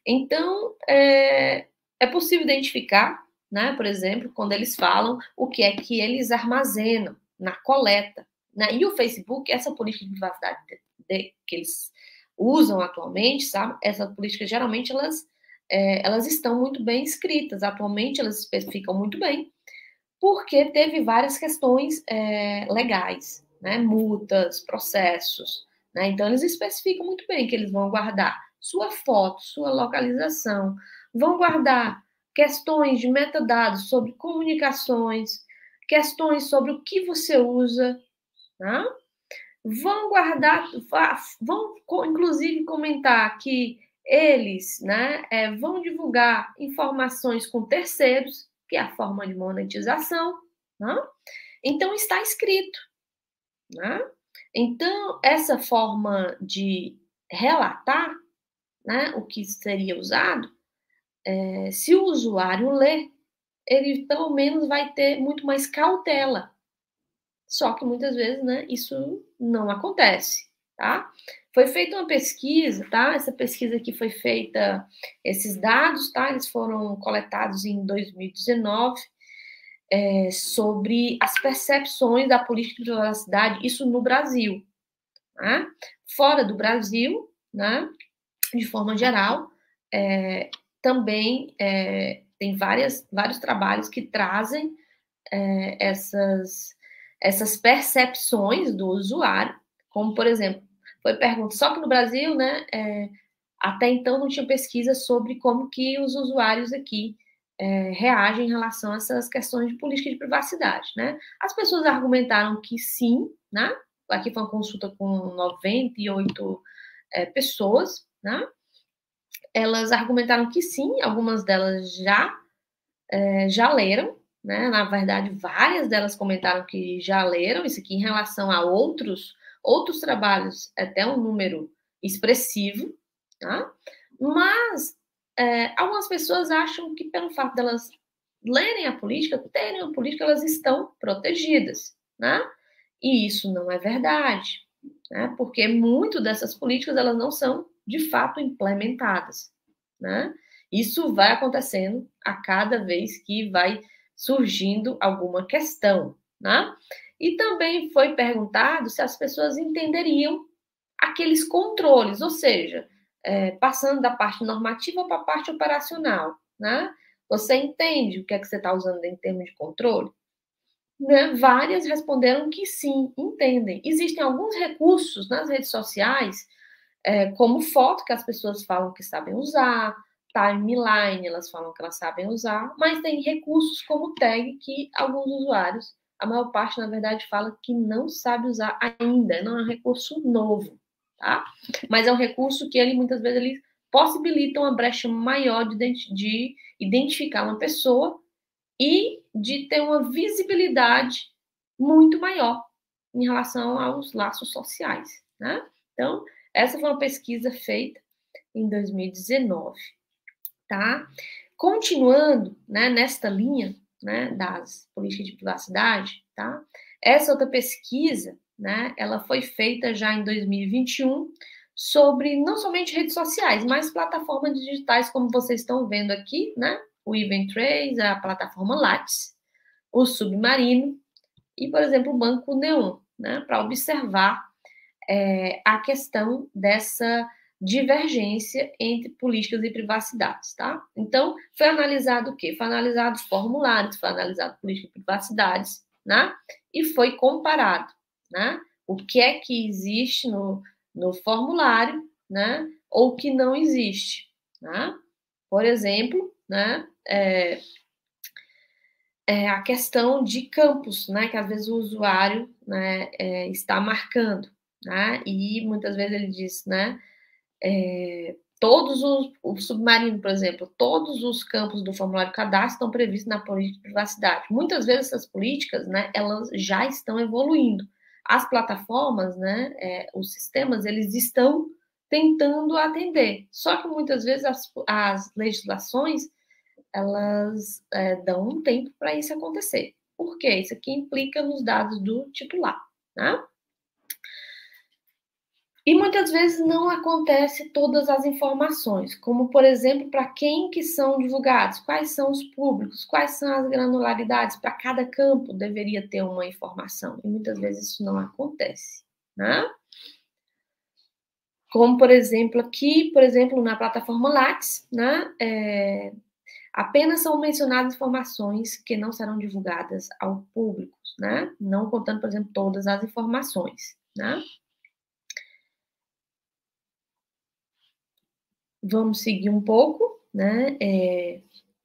Então, é possível identificar, né, por exemplo, quando eles falam o que é que eles armazenam na coleta, né? E o Facebook, essa política de privacidade que eles usam atualmente, sabe? Essas políticas, geralmente, elas estão muito bem escritas. Atualmente, elas especificam muito bem, porque teve várias questões legais, né? Multas, processos, né? Então, eles especificam muito bem que eles vão guardar sua foto, sua localização, vão guardar questões de metadados sobre comunicações, questões sobre o que você usa, tá? Vão guardar, vão inclusive comentar que eles, né, vão divulgar informações com terceiros, que é a forma de monetização, né? Então está escrito, né? Então essa forma de relatar, né, o que seria usado, se o usuário ler, ele pelo menos vai ter muito mais cautela. Só que muitas vezes, né, isso não acontece, tá? Foi feita uma pesquisa, tá? Essa pesquisa aqui foi feita, esses dados, tá? Eles foram coletados em 2019, sobre as percepções da política de privacidade, isso no Brasil, tá? Fora do Brasil, né, de forma geral, também tem vários trabalhos que trazem essas percepções do usuário, como, por exemplo, foi pergunta, só que no Brasil, né, até então não tinha pesquisa sobre como que os usuários aqui reagem em relação a essas questões de política de privacidade, né? As pessoas argumentaram que sim, né? Aqui foi uma consulta com 98 pessoas, né? Elas argumentaram que sim, algumas delas já leram, né? Na verdade, várias delas comentaram que já leram isso aqui em relação a outros trabalhos, até um número expressivo, tá? Mas algumas pessoas acham que pelo fato delas lerem a política, terem a política, elas estão protegidas, né? E isso não é verdade, né? Porque muito dessas políticas elas não são de fato implementadas, né? Isso vai acontecendo a cada vez que vai surgindo alguma questão, né? E também foi perguntado se as pessoas entenderiam aqueles controles, ou seja, passando da parte normativa para a parte operacional, né? Você entende o que é que você está usando em termos de controle? Né? Várias responderam que sim, entendem. Existem alguns recursos nas redes sociais, como foto, que as pessoas falam que sabem usar, timeline, elas falam que elas sabem usar, mas tem recursos como tag que alguns usuários, a maior parte, na verdade, fala que não sabe usar ainda, não é um recurso novo, tá? Mas é um recurso que ele, muitas vezes, ele possibilita uma brecha maior de identificar uma pessoa e de ter uma visibilidade muito maior em relação aos laços sociais, né? Então, essa foi uma pesquisa feita em 2019, tá? Continuando, né, nesta linha, né, das políticas de privacidade, tá? Essa outra pesquisa, né, ela foi feita já em 2021 sobre não somente redes sociais, mas plataformas digitais, como vocês estão vendo aqui, né? O Eventbrains, a plataforma Lattes, o Submarino e, por exemplo, o Banco Neon, né? Para observar a questão dessa divergência entre políticas e privacidades, tá? Então, foi analisado o quê? Foi analisado formulários, foi analisado política de privacidades, né? E foi comparado, né? O que é que existe no formulário, né? Ou que não existe, né? Por exemplo, né? A questão de campos, né? Que às vezes o usuário, né, está marcando, né? E muitas vezes ele diz, né? O submarino, por exemplo, todos os campos do formulário de cadastro estão previstos na política de privacidade. Muitas vezes essas políticas, né, elas já estão evoluindo. As plataformas, né, os sistemas, eles estão tentando atender. Só que muitas vezes as legislações, elas dão um tempo para isso acontecer. Por quê? Isso aqui implica nos dados do titular, né? E muitas vezes não acontece todas as informações, como, por exemplo, para quem que são divulgados, quais são os públicos, quais são as granularidades, para cada campo deveria ter uma informação, e muitas vezes isso não acontece, né? Como, por exemplo, aqui, por exemplo, na plataforma Lattes, né, apenas são mencionadas informações que não serão divulgadas ao público, né? Não contando, por exemplo, todas as informações, né? Vamos seguir um pouco, né,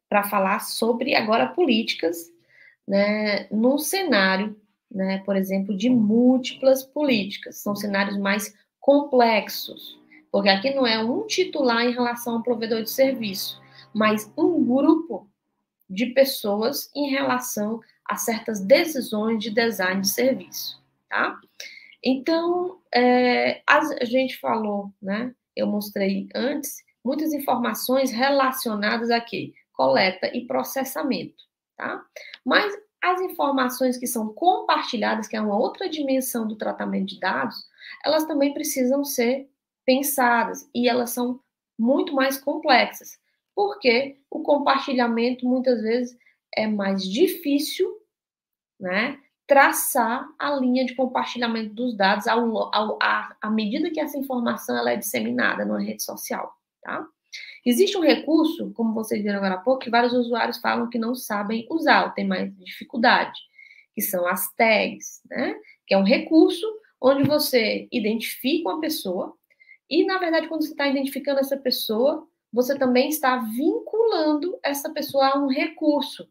para falar sobre agora políticas, né, num cenário, né, por exemplo, de múltiplas políticas. São cenários mais complexos, porque aqui não é um titular em relação ao provedor de serviço, mas um grupo de pessoas em relação a certas decisões de design de serviço, tá? Então, a gente falou, né? Eu mostrei antes muitas informações relacionadas a quê? Coleta e processamento, tá? Mas as informações que são compartilhadas, que é uma outra dimensão do tratamento de dados, elas também precisam ser pensadas e elas são muito mais complexas, porque o compartilhamento muitas vezes é mais difícil, né? Traçar a linha de compartilhamento dos dados à medida que essa informação ela é disseminada numa rede social, tá? Existe um recurso, como vocês viram agora há pouco, que vários usuários falam que não sabem usar, ou têm mais dificuldade, que são as tags, né? Que é um recurso onde você identifica uma pessoa e, na verdade, quando você está identificando essa pessoa, você também está vinculando essa pessoa a um recurso,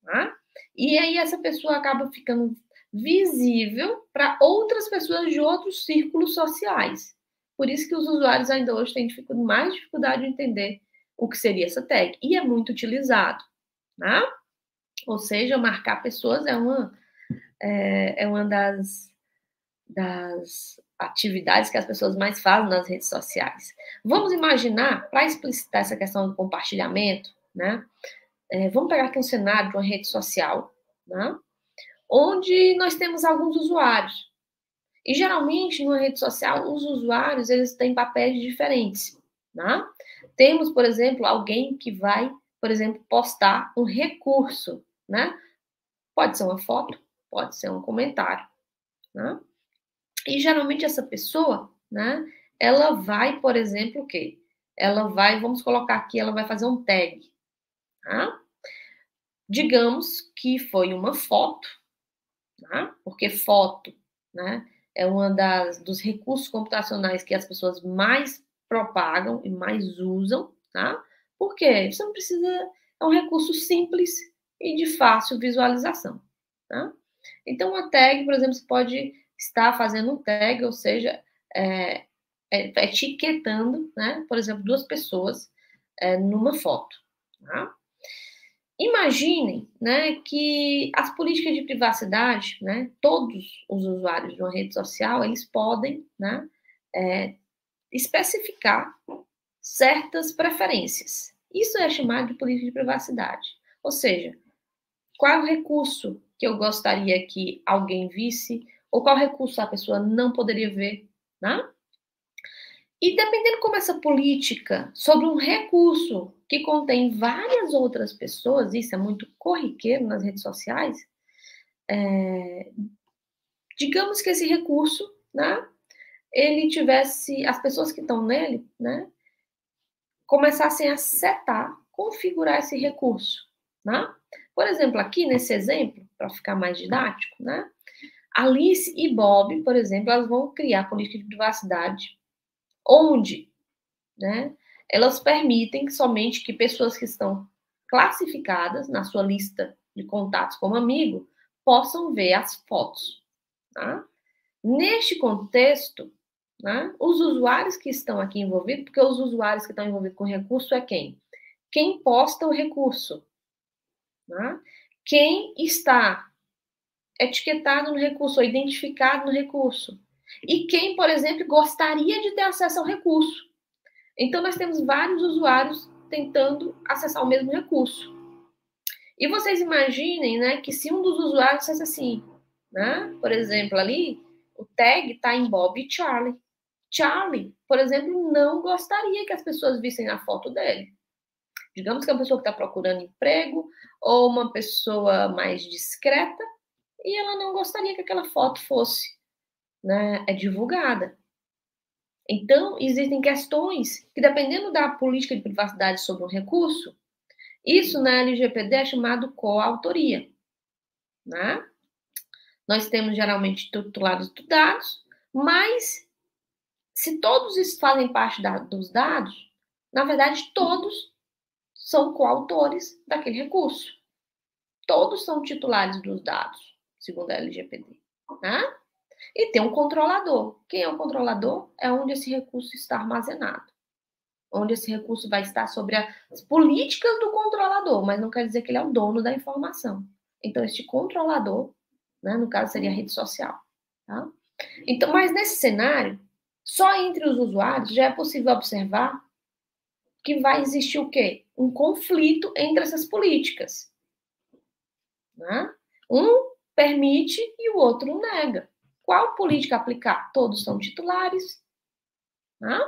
tá? E aí essa pessoa acaba ficando visível para outras pessoas de outros círculos sociais. Por isso que os usuários ainda hoje têm mais dificuldade de entender o que seria essa tag. E é muito utilizado, né? Ou seja, marcar pessoas é uma das atividades que as pessoas mais fazem nas redes sociais. Vamos imaginar, para explicitar essa questão do compartilhamento, né? Vamos pegar aqui um cenário de uma rede social, né? Onde nós temos alguns usuários. E geralmente, numa rede social, os usuários eles têm papéis diferentes, né? Temos, por exemplo, alguém que vai, por exemplo, postar um recurso, né? Pode ser uma foto, pode ser um comentário, né? E geralmente essa pessoa, né? Ela vai, por exemplo, o quê? Ela vai, vamos colocar aqui, ela vai fazer um tag, tá? Digamos que foi uma foto, tá? Porque foto, né, é uma dos recursos computacionais que as pessoas mais propagam e mais usam, tá? Porque você não precisa, é um recurso simples e de fácil visualização, tá? Então, uma tag, por exemplo, você pode estar fazendo um tag, ou seja, etiquetando, né, por exemplo, duas pessoas numa foto, tá? Imaginem, né, que as políticas de privacidade, né, todos os usuários de uma rede social, eles podem, né, especificar certas preferências. Isso é chamado de política de privacidade. Ou seja, qual é o recurso que eu gostaria que alguém visse, ou qual recurso a pessoa não poderia ver, né? E dependendo como essa política sobre um recurso que contém várias outras pessoas, isso é muito corriqueiro nas redes sociais, digamos que esse recurso, né, ele tivesse, as pessoas que estão nele, né, começassem a setar, configurar esse recurso, né? Por exemplo, aqui nesse exemplo, para ficar mais didático, né, Alice e Bob, por exemplo, elas vão criar política de privacidade onde, né, elas permitem somente que pessoas que estão classificadas na sua lista de contatos como amigo possam ver as fotos, tá? Neste contexto, né, os usuários que estão aqui envolvidos, porque os usuários que estão envolvidos com o recurso é quem? Quem posta o recurso, né? Quem está etiquetado no recurso ou identificado no recurso. E quem, por exemplo, gostaria de ter acesso ao recurso. Então, nós temos vários usuários tentando acessar o mesmo recurso. E vocês imaginem, né, que se um dos usuários dissesse assim, né, por exemplo, ali, o tag está em Bob e Charlie. Charlie, por exemplo, não gostaria que as pessoas vissem a foto dele. Digamos que é uma pessoa que está procurando emprego ou uma pessoa mais discreta e ela não gostaria que aquela foto fosse, né, divulgada. Então, existem questões que, dependendo da política de privacidade sobre um recurso, isso na LGPD é chamado coautoria, né? Nós temos geralmente titulares dos dados, mas se todos fazem parte dos dados, na verdade, todos são coautores daquele recurso. Todos são titulares dos dados, segundo a LGPD, né? E tem um controlador. Quem é o controlador? É onde esse recurso está armazenado. Onde esse recurso vai estar sobre as políticas do controlador, mas não quer dizer que ele é o dono da informação. Então, este controlador, né, no caso, seria a rede social. Tá? Então, mas nesse cenário, só entre os usuários já é possível observar que vai existir o quê? Um conflito entre essas políticas. Né? Um permite e o outro nega. Qual política aplicar? Todos são titulares. Né?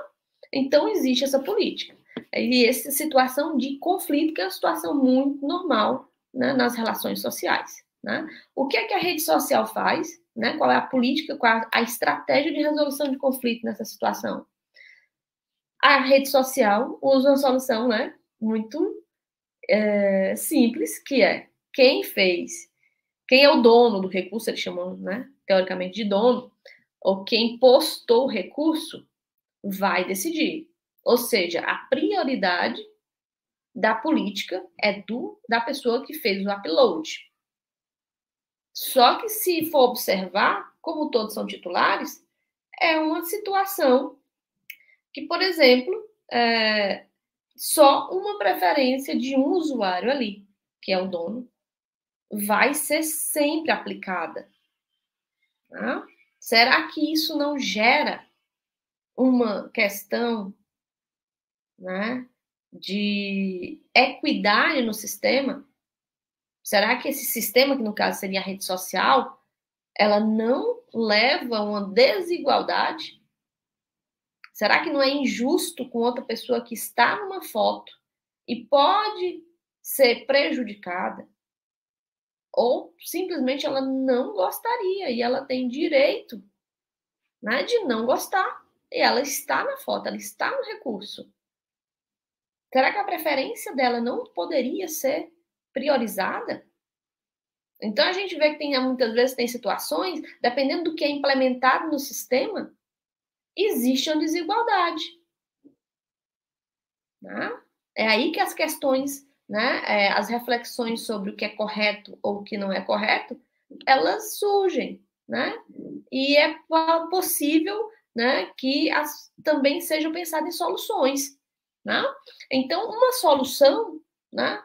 Então, existe essa política. E essa situação de conflito, que é uma situação muito normal, né, nas relações sociais. Né? O que é que a rede social faz? Né? Qual é a política, qual é a estratégia de resolução de conflito nessa situação? A rede social usa uma solução, né, muito simples, que é quem é o dono do recurso, eles chamam, né, teoricamente, de dono, ou quem postou o recurso, vai decidir. Ou seja, a prioridade da política é da pessoa que fez o upload. Só que se for observar, como todos são titulares, é uma situação que, por exemplo, só uma preferência de um usuário ali, que é o dono, vai ser sempre aplicada. Tá? Será que isso não gera uma questão, né, de equidade no sistema? Será que esse sistema, que no caso seria a rede social, ela não leva a uma desigualdade? Será que não é injusto com outra pessoa que está numa foto e pode ser prejudicada? Ou simplesmente ela não gostaria e ela tem direito, né, de não gostar. E ela está na foto, ela está no recurso. Será que a preferência dela não poderia ser priorizada? Então, a gente vê que muitas vezes tem situações, dependendo do que é implementado no sistema, existe uma desigualdade. Né? É aí que as questões, né, as reflexões sobre o que é correto ou o que não é correto, elas surgem. Né? E é possível, né, que também sejam pensadas em soluções. Né? Então, uma solução, né,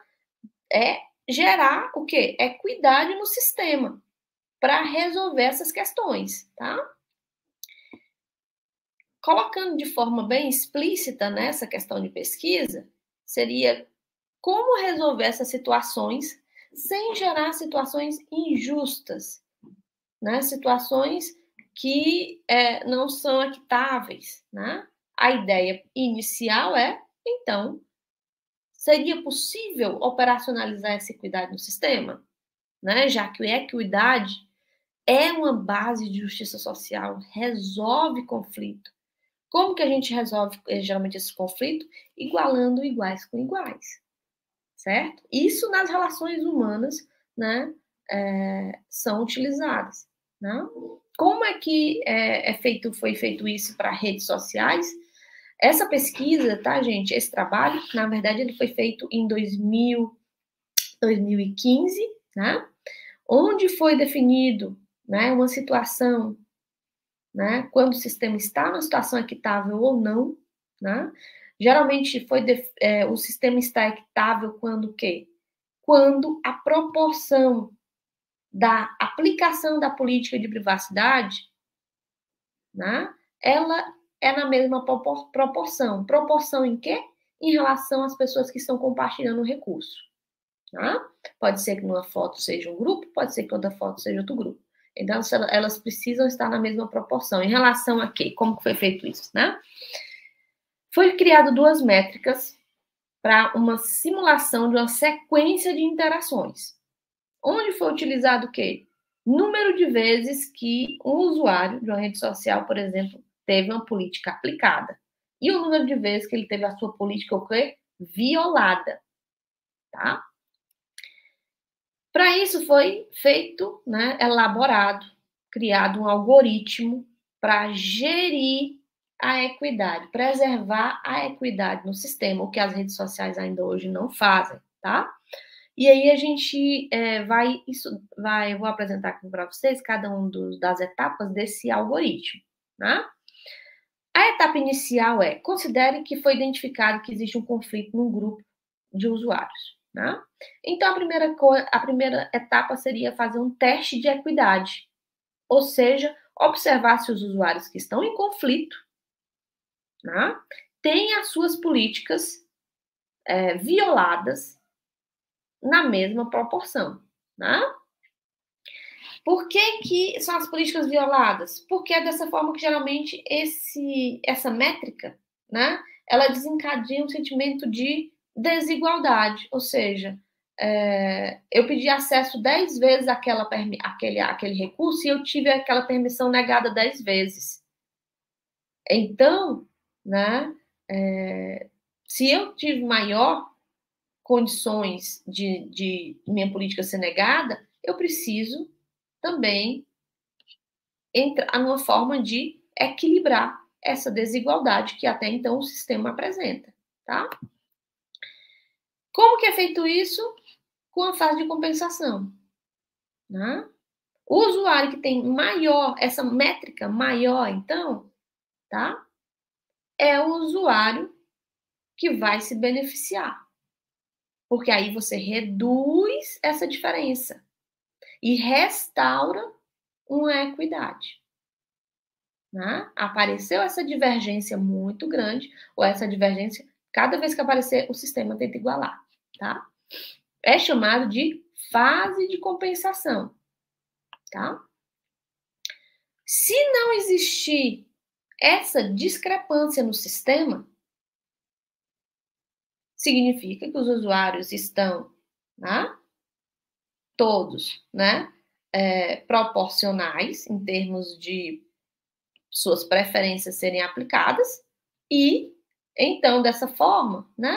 é gerar o quê? Equidade no sistema para resolver essas questões, tá? Colocando de forma bem explícita nessa questão de pesquisa, seria como resolver essas situações sem gerar situações injustas, né? Situações que não são equitáveis, né? A ideia inicial é, então, seria possível operacionalizar essa equidade no sistema? Né? Já que a equidade é uma base de justiça social, resolve conflito. Como que a gente resolve geralmente esse conflito? Igualando iguais com iguais, certo? Isso nas relações humanas, né, são utilizadas. Né? Como é que foi feito isso para redes sociais? Essa pesquisa, tá, gente? Esse trabalho, na verdade, ele foi feito em 2015, né? Onde foi definido, né, uma situação, né, quando o sistema está numa situação equitável ou não, né? Geralmente o sistema está equitável quando o quê? Quando a proporção da aplicação da política de privacidade, né, ela é na mesma proporção. Proporção em quê? Em relação às pessoas que estão compartilhando o recurso. Tá? Pode ser que numa foto seja um grupo, pode ser que outra foto seja outro grupo. Então, elas precisam estar na mesma proporção. Em relação a quê? Como que foi feito isso, né? Foi criado 2 métricas para uma simulação de uma sequência de interações. Onde foi utilizado o quê? Número de vezes que um usuário de uma rede social, por exemplo, teve uma política aplicada. E o número de vezes que ele teve a sua política o quê? Violada. Tá? Para isso foi feito, né, elaborado, criado um algoritmo para gerir a equidade, preservar a equidade no sistema, o que as redes sociais ainda hoje não fazem, tá? E aí a gente eu vou apresentar aqui para vocês cada uma das etapas desse algoritmo, né? A etapa inicial considere que foi identificado que existe um conflito num grupo de usuários, né? Então, a primeira etapa seria fazer um teste de equidade, ou seja, observar se os usuários que estão em conflito, né, têm as suas políticas violadas na mesma proporção, né? Por que são as políticas violadas? Porque é dessa forma que geralmente essa métrica, né, ela desencadeia um sentimento de desigualdade, ou seja, eu pedi acesso 10 vezes àquele recurso e eu tive aquela permissão negada 10 vezes. Então, né, se eu tive maior condições de minha política ser negada, eu preciso também entrar numa forma de equilibrar essa desigualdade que até então o sistema apresenta, tá? Como que é feito isso? Com a fase de compensação, né? O usuário que tem essa métrica maior, então, tá? É o usuário que vai se beneficiar. Porque aí você reduz essa diferença e restaura uma equidade. Né? Apareceu essa divergência muito grande, ou essa divergência, cada vez que aparecer, o sistema tenta igualar. Tá? É chamado de fase de compensação. Tá? Se não existir essa discrepância no sistema, significa que os usuários estão, né, todos, né, proporcionais em termos de suas preferências serem aplicadas e, então, dessa forma, né,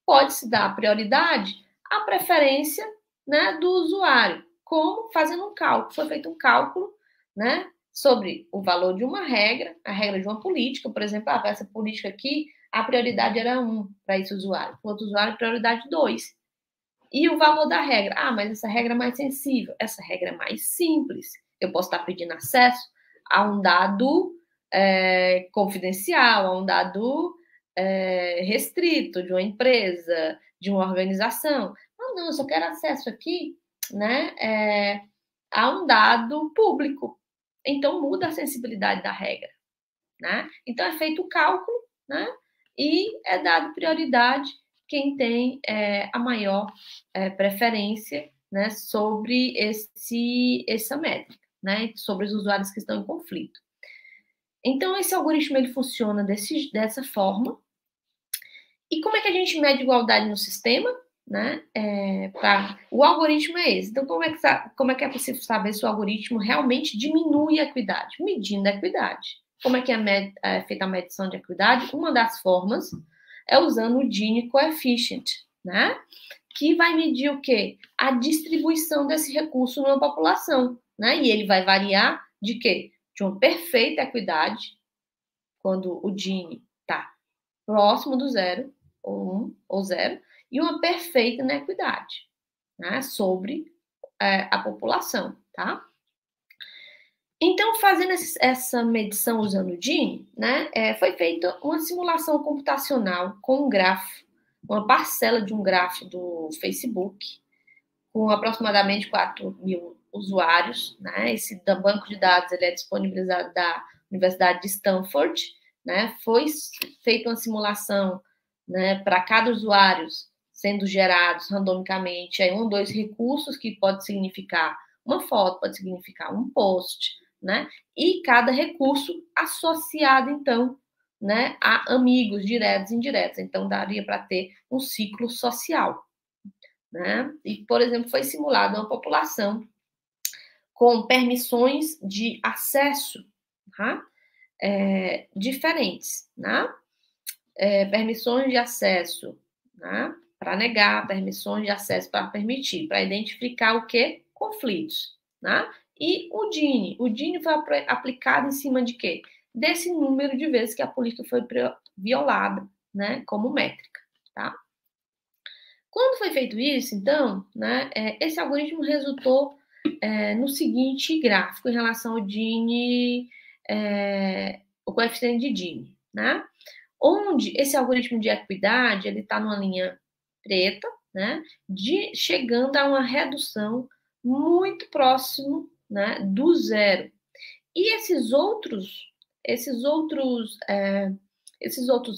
pode-se dar prioridade à preferência, né, do usuário, como fazendo um cálculo. Foi feito um cálculo, né, sobre o valor de uma regra, a regra de uma política, por exemplo, essa política aqui, a prioridade era 1 para esse usuário, para o outro usuário, prioridade 2. E o valor da regra? Mas essa regra é mais sensível, essa regra é mais simples. Eu posso estar pedindo acesso a um dado confidencial, a um dado restrito de uma empresa, de uma organização. Não, eu só quero acesso aqui, né, a um dado público. Então, muda a sensibilidade da regra, né? Então, é feito o cálculo, né? E é dado prioridade quem tem a maior preferência, né, sobre essa métrica, né, sobre os usuários que estão em conflito. Então, esse algoritmo ele funciona dessa forma. E como é que a gente mede igualdade no sistema? Né? O algoritmo é esse. Então, como é que é possível saber se o algoritmo realmente diminui a equidade? Medindo a equidade. Como é que é feita a medição de equidade? Uma das formas é usando o Gini Coefficient, né? Que vai medir o quê? A distribuição desse recurso numa população, né? E ele vai variar de quê? De uma perfeita equidade, quando o Gini está próximo do 0, ou 1, ou 0, e uma perfeita inequidade, né? Sobre a população, tá? Então, fazendo essa medição usando o Gini, né, foi feita uma simulação computacional com um grafo, uma parcela de um grafo do Facebook, com aproximadamente 4.000 usuários. Né? Esse banco de dados ele é disponibilizado da Universidade de Stanford. Né? Foi feita uma simulação, né, para cada usuário sendo gerados randomicamente um ou dois recursos, que pode significar uma foto, pode significar um post, né? E cada recurso associado, então, né, a amigos diretos e indiretos. Então, daria para ter um ciclo social, né? E, por exemplo, foi simulada uma população com permissões de acesso, tá? Diferentes, né? Permissões de acesso, né? Para negar, permissões de acesso para permitir, para identificar o quê? Conflitos, né? E o DINI foi aplicado em cima de quê? Desse número de vezes que a política foi violada, né? Como métrica, tá? Quando foi feito isso, então, né? Esse algoritmo resultou no seguinte gráfico em relação ao DINI, o coeficiente de DINI, né? Onde esse algoritmo de equidade, ele está numa linha preta, né, chegando a uma redução muito próximo, né, do zero. E esses outros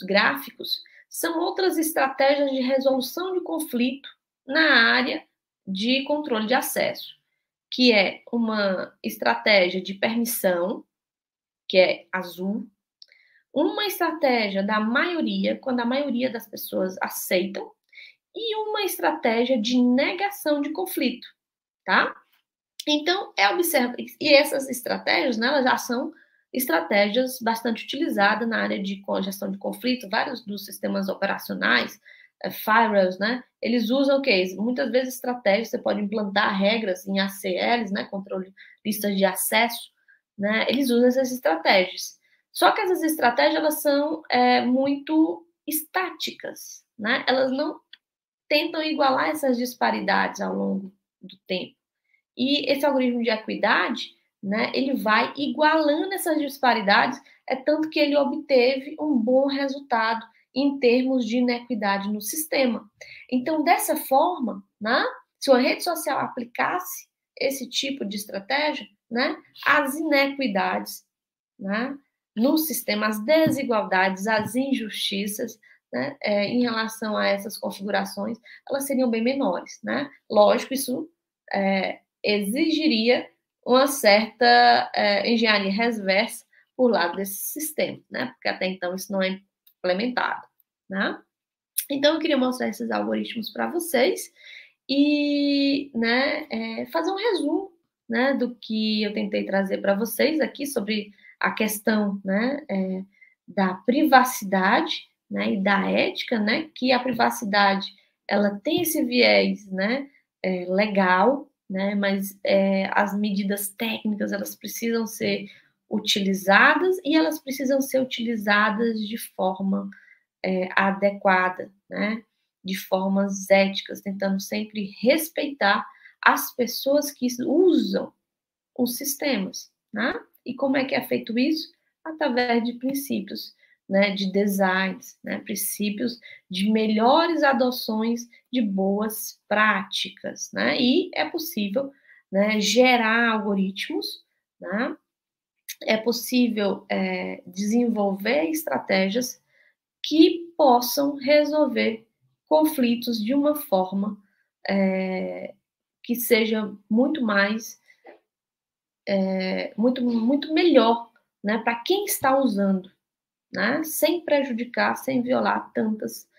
gráficos são outras estratégias de resolução de conflito na área de controle de acesso, que é uma estratégia de permissão, que é azul, uma estratégia da maioria, quando a maioria das pessoas aceitam, e uma estratégia de negação de conflito, tá? Então, e essas estratégias, né, elas já são estratégias bastante utilizadas na área de gestão de conflito, vários dos sistemas operacionais, firewalls, né, eles usam o quê? Muitas vezes estratégias, você pode implantar regras em ACLs, né, controle, listas de acesso, né, eles usam essas estratégias. Só que essas estratégias, elas são muito estáticas, né? Elas não tentam igualar essas disparidades ao longo do tempo. E esse algoritmo de equidade, né, ele vai igualando essas disparidades, tanto que ele obteve um bom resultado em termos de inequidade no sistema. Então, dessa forma, né, se uma rede social aplicasse esse tipo de estratégia, né, as inequidades, né, no sistema, as desigualdades, as injustiças, né, em relação a essas configurações, elas seriam bem menores, né? Lógico, isso exigiria uma certa engenharia reversa por lado desse sistema, né? Porque até então isso não é implementado, né? Então, eu queria mostrar esses algoritmos para vocês e, né, fazer um resumo, né, do que eu tentei trazer para vocês aqui sobre a questão, né, da privacidade, né, e da ética, né, que a privacidade, ela tem esse viés, né, legal, né, mas as medidas técnicas, elas precisam ser utilizadas e elas precisam ser utilizadas de forma adequada, né, de formas éticas, tentando sempre respeitar as pessoas que usam os sistemas, né? E como é que é feito isso? Através de princípios, né, de designs, né, princípios de melhores adoções de boas práticas, né? E é possível, né, gerar algoritmos, né? É possível desenvolver estratégias que possam resolver conflitos de uma forma que seja muito mais muito melhor, né, para quem está usando, né, sem prejudicar, sem violar tantas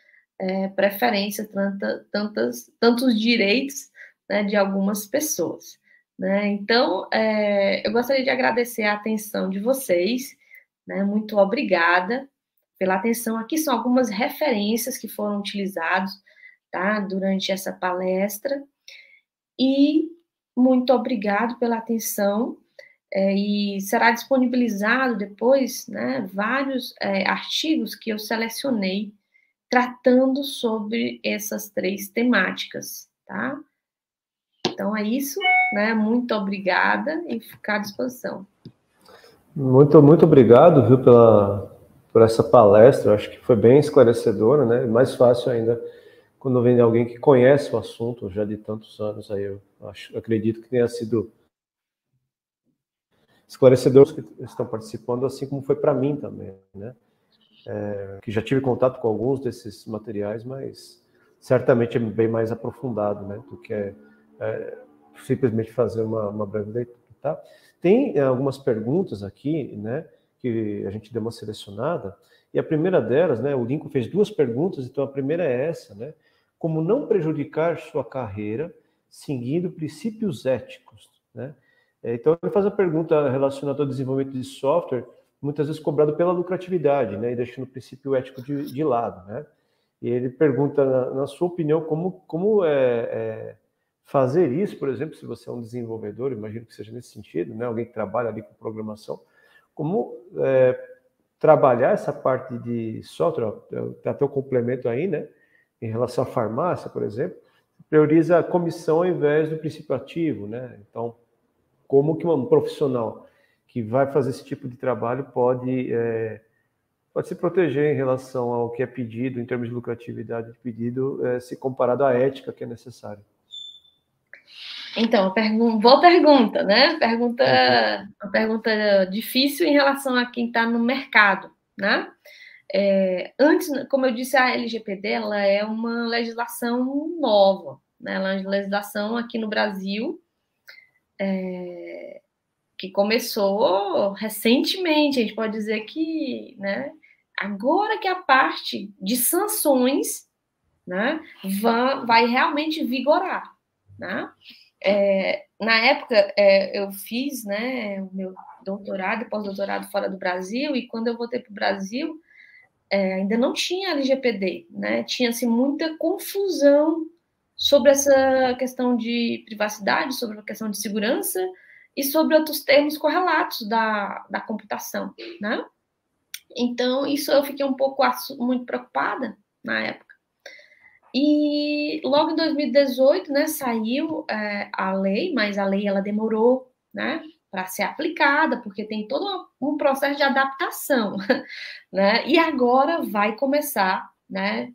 preferências, tantos direitos, né, de algumas pessoas, né? Então, eu gostaria de agradecer a atenção de vocês, né? Muito obrigada pela atenção. Aqui são algumas referências que foram utilizadas, tá, durante essa palestra. E muito obrigado pela atenção. E será disponibilizado depois, né, vários artigos que eu selecionei tratando sobre essas 3 temáticas, tá? Então é isso, né? Muito obrigada e ficar à disposição. Muito obrigado, viu, por essa palestra. Eu acho que foi bem esclarecedora, né? Mais fácil ainda quando vem alguém que conhece o assunto já de tantos anos. Aí eu acredito que tenha sido esclarecedor que estão participando, assim como foi para mim também, né? Que já tive contato com alguns desses materiais, mas certamente é bem mais aprofundado, né? Do que simplesmente fazer uma breve leitura, tá? Tem algumas perguntas aqui, né, que a gente deu uma selecionada, e a primeira delas, né, o Lincoln fez 2 perguntas, então a primeira é essa, né? Como não prejudicar sua carreira seguindo princípios éticos, né? Então ele faz a pergunta relacionada ao desenvolvimento de software, muitas vezes cobrado pela lucratividade, né, e deixando o princípio ético de lado, né? E ele pergunta, na sua opinião, como fazer isso, por exemplo, se você é um desenvolvedor, imagino que seja nesse sentido, né, alguém que trabalha ali com programação, como trabalhar essa parte de software, tem até o complemento aí, né, em relação à farmácia, por exemplo, prioriza a comissão ao invés do princípio ativo, né? Então, como que um profissional que vai fazer esse tipo de trabalho pode se proteger em relação ao que é pedido, em termos de lucratividade de pedido, se comparado à ética que é necessária? Então, boa pergunta, né? Uma pergunta difícil em relação a quem está no mercado, né? Antes, como eu disse, a LGPD ela é uma legislação nova, né? Ela é uma legislação aqui no Brasil que começou recentemente. A gente pode dizer que, né? Agora que a parte de sanções, né, vai realmente vigorar, né? Na época, eu fiz, né, o meu doutorado e pós-doutorado fora do Brasil, e quando eu voltei para o Brasil, ainda não tinha LGPD, né? Tinha-se muita confusão sobre essa questão de privacidade, sobre a questão de segurança e sobre outros termos correlatos da computação, né? Então, isso eu fiquei um pouco muito preocupada na época. E logo em 2018, né, saiu a lei, mas a lei ela demorou, né, para ser aplicada, porque tem todo um processo de adaptação, né? E agora vai começar, né,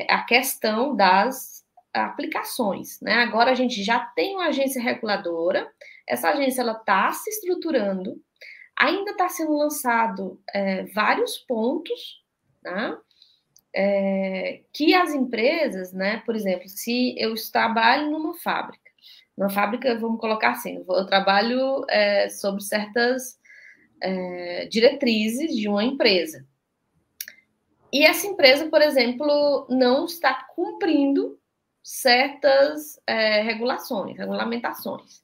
a questão das aplicações, né? Agora a gente já tem uma agência reguladora, essa agência ela está se estruturando, ainda está sendo lançado vários pontos, né? Que as empresas, né, por exemplo, se eu trabalho numa fábrica, vamos colocar assim, eu trabalho sobre certas diretrizes de uma empresa. E essa empresa, por exemplo, não está cumprindo certas regulamentações.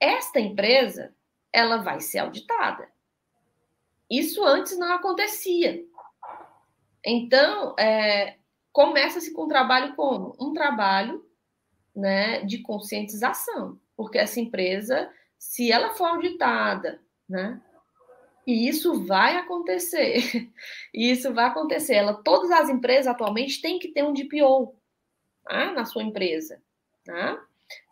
Esta empresa, ela vai ser auditada. Isso antes não acontecia. Então, começa-se com um trabalho como? Um trabalho, né, de conscientização, porque essa empresa, se ela for auditada, né, e isso vai acontecer, todas as empresas atualmente têm que ter um DPO, tá, na sua empresa, tá?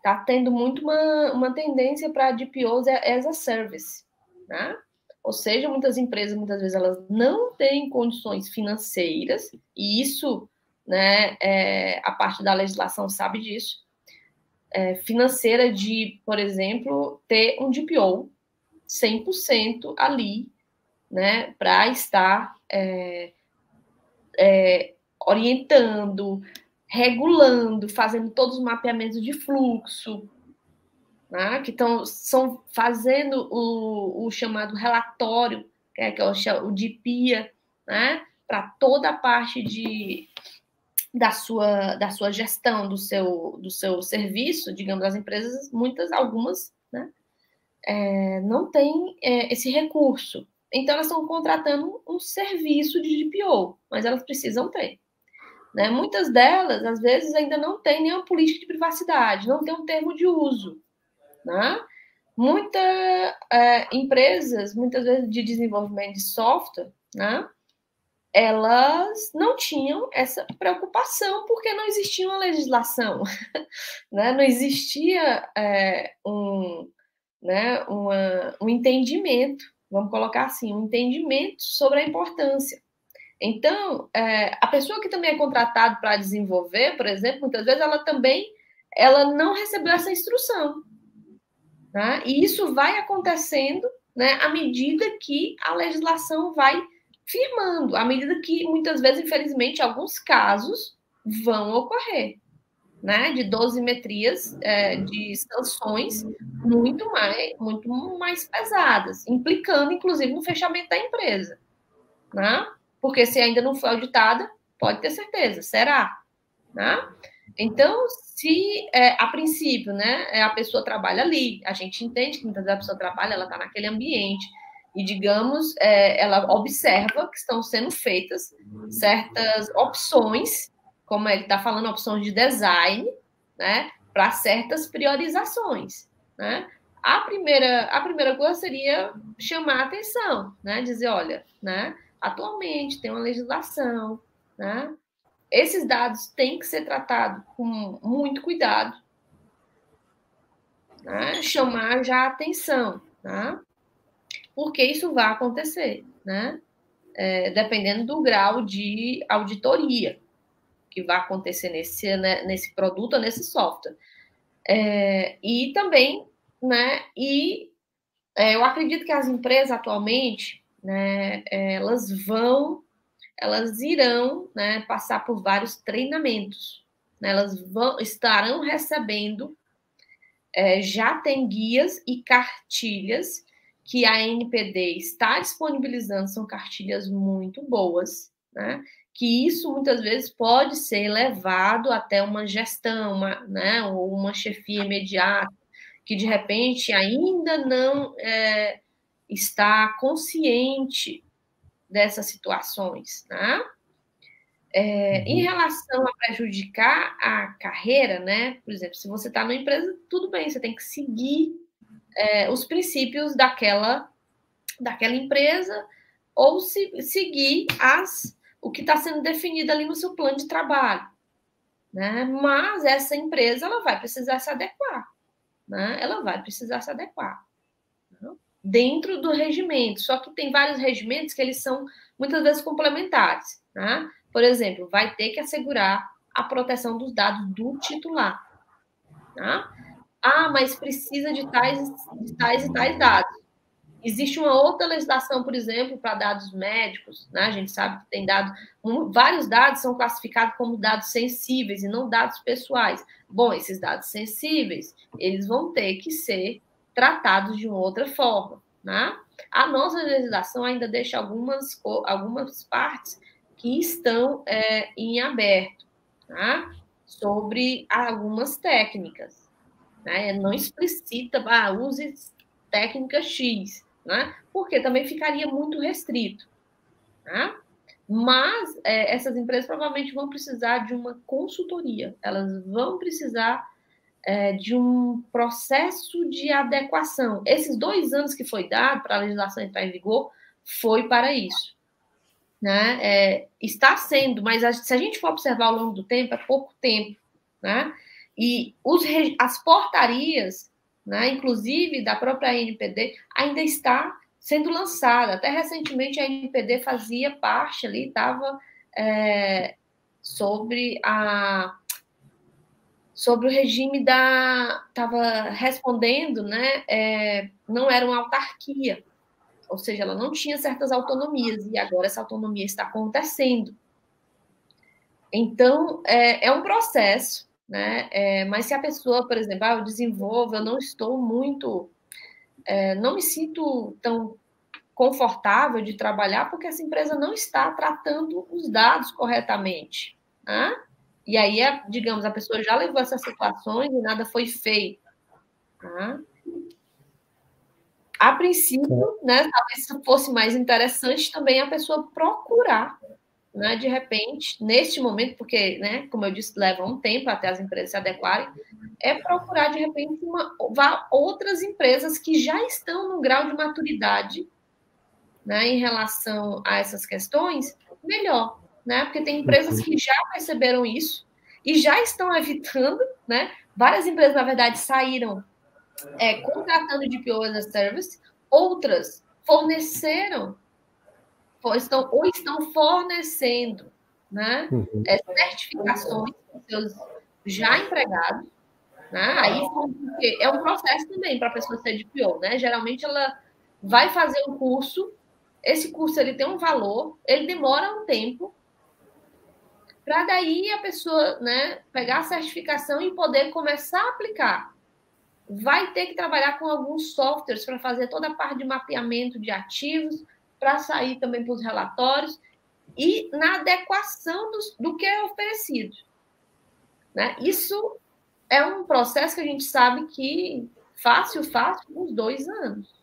Tá tendo muito uma tendência para DPOs as a service, tá? Ou seja, muitas empresas, muitas vezes, elas não têm condições financeiras, e isso, né, a parte da legislação sabe disso, financeira de, por exemplo, ter um DPO 100% ali, né, para estar orientando, regulando, fazendo todos os mapeamentos de fluxo, né, que estão fazendo o chamado relatório, que é o DPIA, né, para toda a parte da sua gestão, do seu serviço, digamos, as empresas, algumas, né, não têm esse recurso. Então, elas estão contratando um serviço de DPO, mas elas precisam ter. Né? Muitas delas, às vezes, ainda não têm nenhuma política de privacidade, não tem um termo de uso. Né? Muitas empresas, muitas vezes de desenvolvimento de software, né? Elas não tinham essa preocupação porque não existia uma legislação, né? Não existia um entendimento, vamos colocar assim, um entendimento sobre a importância. Então, a pessoa que também é contratada para desenvolver, por exemplo, muitas vezes ela não recebeu essa instrução. Né? E isso vai acontecendo, né, à medida que a legislação vai firmando, à medida que, muitas vezes, infelizmente, alguns casos vão ocorrer. né, de dosimetrias, de sanções muito mais pesadas, implicando, inclusive, no fechamento da empresa, né? Porque se ainda não foi auditada, pode ter certeza, será, né? Então, se a princípio, né, a pessoa trabalha ali, a gente entende que muitas vezes a pessoa trabalha, ela está naquele ambiente, e, digamos, ela observa que estão sendo feitas certas opções, como ele está falando, opções de design, né, para certas priorizações, né? A primeira coisa seria chamar a atenção, né, dizer, olha, né, atualmente tem uma legislação, né, esses dados têm que ser tratados com muito cuidado, né, chamar já a atenção, né, porque isso vai acontecer, né? Dependendo do grau de auditoria que vai acontecer nesse produto ou nesse software. E também, né? Eu acredito que as empresas atualmente, né? Elas irão, né? Passar por vários treinamentos. Né, elas estarão recebendo, já tem guias e cartilhas que a NPD está disponibilizando, são cartilhas muito boas, né? Que isso muitas vezes pode ser levado até uma gestão, né? Ou uma chefia imediata, que de repente ainda não está consciente dessas situações, né? Em relação a prejudicar a carreira, né? Por exemplo, se você está numa empresa, tudo bem, você tem que seguir os princípios daquela empresa ou seguir o que está sendo definido ali no seu plano de trabalho, né? Mas essa empresa ela vai precisar se adequar, né? Ela vai precisar se adequar, né? Dentro do regimento. Só que tem vários regimentos que eles são muitas vezes complementares, né? Por exemplo, vai ter que assegurar a proteção dos dados do titular, né? Mas precisa de tais e tais dados. Existe uma outra legislação, por exemplo, para dados médicos, né? A gente sabe que tem vários dados são classificados como dados sensíveis e não dados pessoais. Bom, esses dados sensíveis, eles vão ter que ser tratados de uma outra forma, né? A nossa legislação ainda deixa algumas partes que estão em aberto, tá? Sobre algumas técnicas, né? Não explicita, use técnica X, né? Porque também ficaria muito restrito, né? Mas essas empresas provavelmente vão precisar de uma consultoria, elas vão precisar de um processo de adequação. Esses 2 anos que foi dado para a legislação entrar em vigor foi para isso, né? Está sendo, mas se a gente for observar ao longo do tempo, é pouco tempo, né? E as portarias, né, inclusive da própria NPD, ainda está sendo lançada. Até recentemente a NPD fazia parte ali, estava sobre o regime estava respondendo, né? Não era uma autarquia, ou seja, ela não tinha certas autonomias, e agora essa autonomia está acontecendo. Então, é um processo, né? Mas se a pessoa, por exemplo, eu desenvolvo, eu não estou muito, não me sinto tão confortável de trabalhar porque essa empresa não está tratando os dados corretamente, né? E aí, digamos, a pessoa já levou essas situações e nada foi feito, né? A princípio, né, talvez fosse mais interessante também a pessoa procurar, né, de repente, neste momento, porque, né, como eu disse, leva um tempo até as empresas se adequarem, procurar, de repente, outras empresas que já estão no grau de maturidade, né, em relação a essas questões, melhor, né, porque tem empresas que já perceberam isso e já estão evitando, né, várias empresas, na verdade, saíram contratando de DPO as a Service, outras forneceram ou estão fornecendo, né, certificações para os seus já empregados, né? Aí é um processo também para a pessoa ser DPO, né? Geralmente ela vai fazer um curso, esse curso ele tem um valor, ele demora um tempo, para daí a pessoa, né, pegar a certificação e poder começar a aplicar. Vai ter que trabalhar com alguns softwares para fazer toda a parte de mapeamento de ativos, para sair também para os relatórios e na adequação do que é oferecido. Né? Isso é um processo que a gente sabe que fácil, uns 2 anos.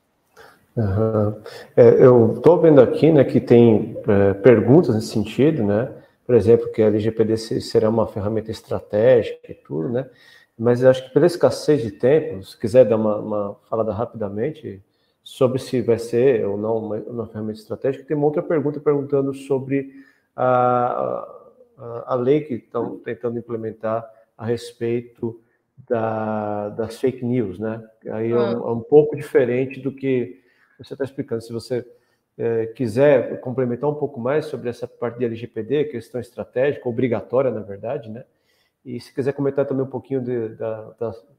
Uhum. Eu estou vendo aqui, né, que tem perguntas nesse sentido, né? Por exemplo, que a LGPD será uma ferramenta estratégica e tudo, né? Mas eu acho que pela escassez de tempo, se quiser dar uma falada rapidamente sobre se vai ser ou não uma ferramenta estratégica, tem uma outra pergunta perguntando sobre a lei que estão tentando implementar a respeito das fake news, né? Aí é um pouco diferente do que você está explicando. Se você quiser complementar um pouco mais sobre essa parte de LGPD, questão estratégica, obrigatória, na verdade, né? E se quiser comentar também um pouquinho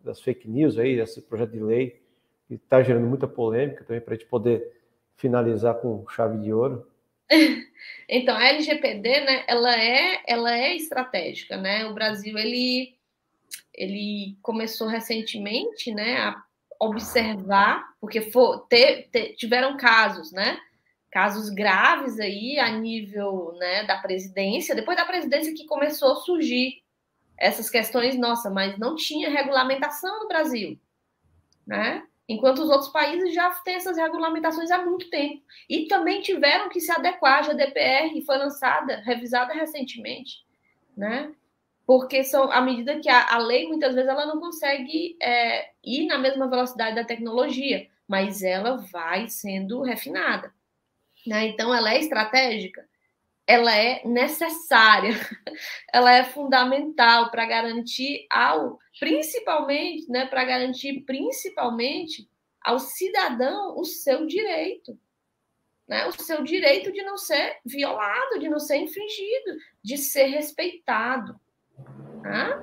das fake news aí, esse projeto de lei, que está gerando muita polêmica também, para a gente poder finalizar com chave de ouro. Então, a LGPD, né, ela é estratégica, né? O Brasil, ele começou recentemente, né, a observar, porque tiveram casos, né? Casos graves aí a nível, né, da presidência, depois da presidência que começou a surgir essas questões, nossa, mas não tinha regulamentação no Brasil, né? Enquanto os outros países já têm essas regulamentações há muito tempo. E também tiveram que se adequar. A GDPR foi lançada, revisada recentemente, né? Porque à medida que a lei, muitas vezes, ela não consegue ir na mesma velocidade da tecnologia, mas ela vai sendo refinada. Né? Então, ela é estratégica, ela é necessária, ela é fundamental para garantir principalmente, né, para garantir principalmente ao cidadão o seu direito, né, o seu direito de não ser violado, de não ser infringido, de ser respeitado, né,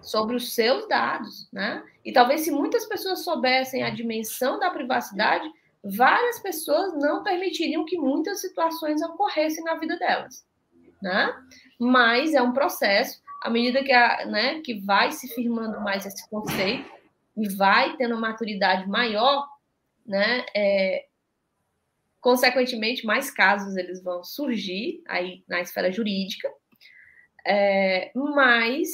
sobre os seus dados, né? E talvez se muitas pessoas soubessem a dimensão da privacidade, várias pessoas não permitiriam que muitas situações ocorressem na vida delas, né? Mas é um processo, à medida que vai se firmando mais esse conceito e vai tendo uma maturidade maior, né? Consequentemente, mais casos eles vão surgir aí na esfera jurídica, mas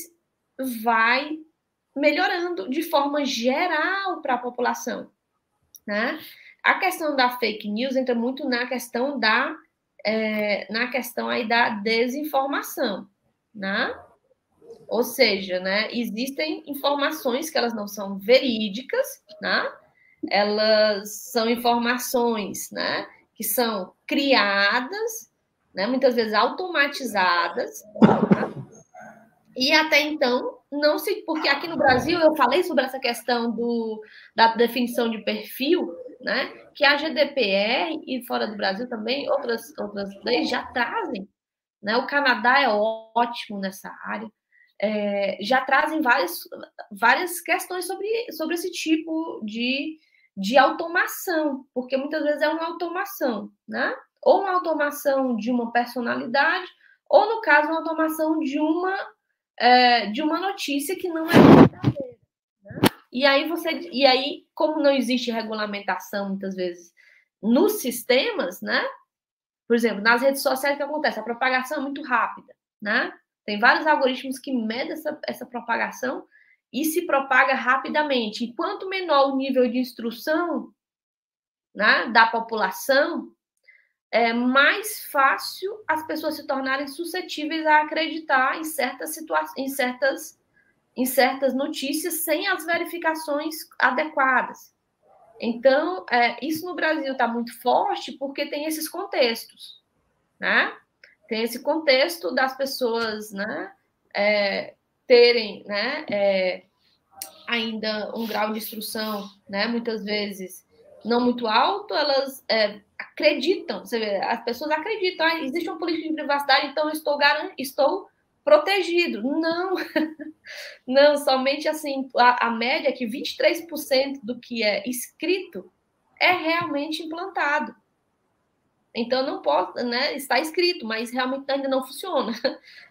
vai melhorando de forma geral para a população, né? A questão da fake news entra muito na questão aí da desinformação, né? Ou seja, né, existem informações que elas não são verídicas, né? Elas são informações, né, que são criadas, né, muitas vezes automatizadas, né? E até então, não se. Porque aqui no Brasil, eu falei sobre essa questão da definição de perfil, né? Que a GDPR e fora do Brasil também, outras leis já trazem. Né? O Canadá é ótimo nessa área. Já trazem várias questões sobre esse tipo de automação, porque muitas vezes é uma automação, né? Ou uma automação de uma personalidade, ou, no caso, uma automação de uma notícia que não é verdadeira. Né? E aí, como não existe regulamentação, muitas vezes, nos sistemas, né? Por exemplo, nas redes sociais, o que acontece? A propagação é muito rápida, né? Tem vários algoritmos que medem essa propagação e se propaga rapidamente. E quanto menor o nível de instrução, né, da população, é mais fácil as pessoas se tornarem suscetíveis a acreditar em certas situações, em certas notícias sem as verificações adequadas. Então, isso no Brasil está muito forte porque tem esses contextos, né? Tem esse contexto das pessoas, né, terem, né, ainda um grau de instrução, né, muitas vezes não muito alto, elas acreditam, você vê, as pessoas acreditam, existe uma política de privacidade, então estou protegido. Não, não, somente assim, a média é que 23% do que é escrito é realmente implantado. Então, não posso, né? Está escrito, mas realmente ainda não funciona.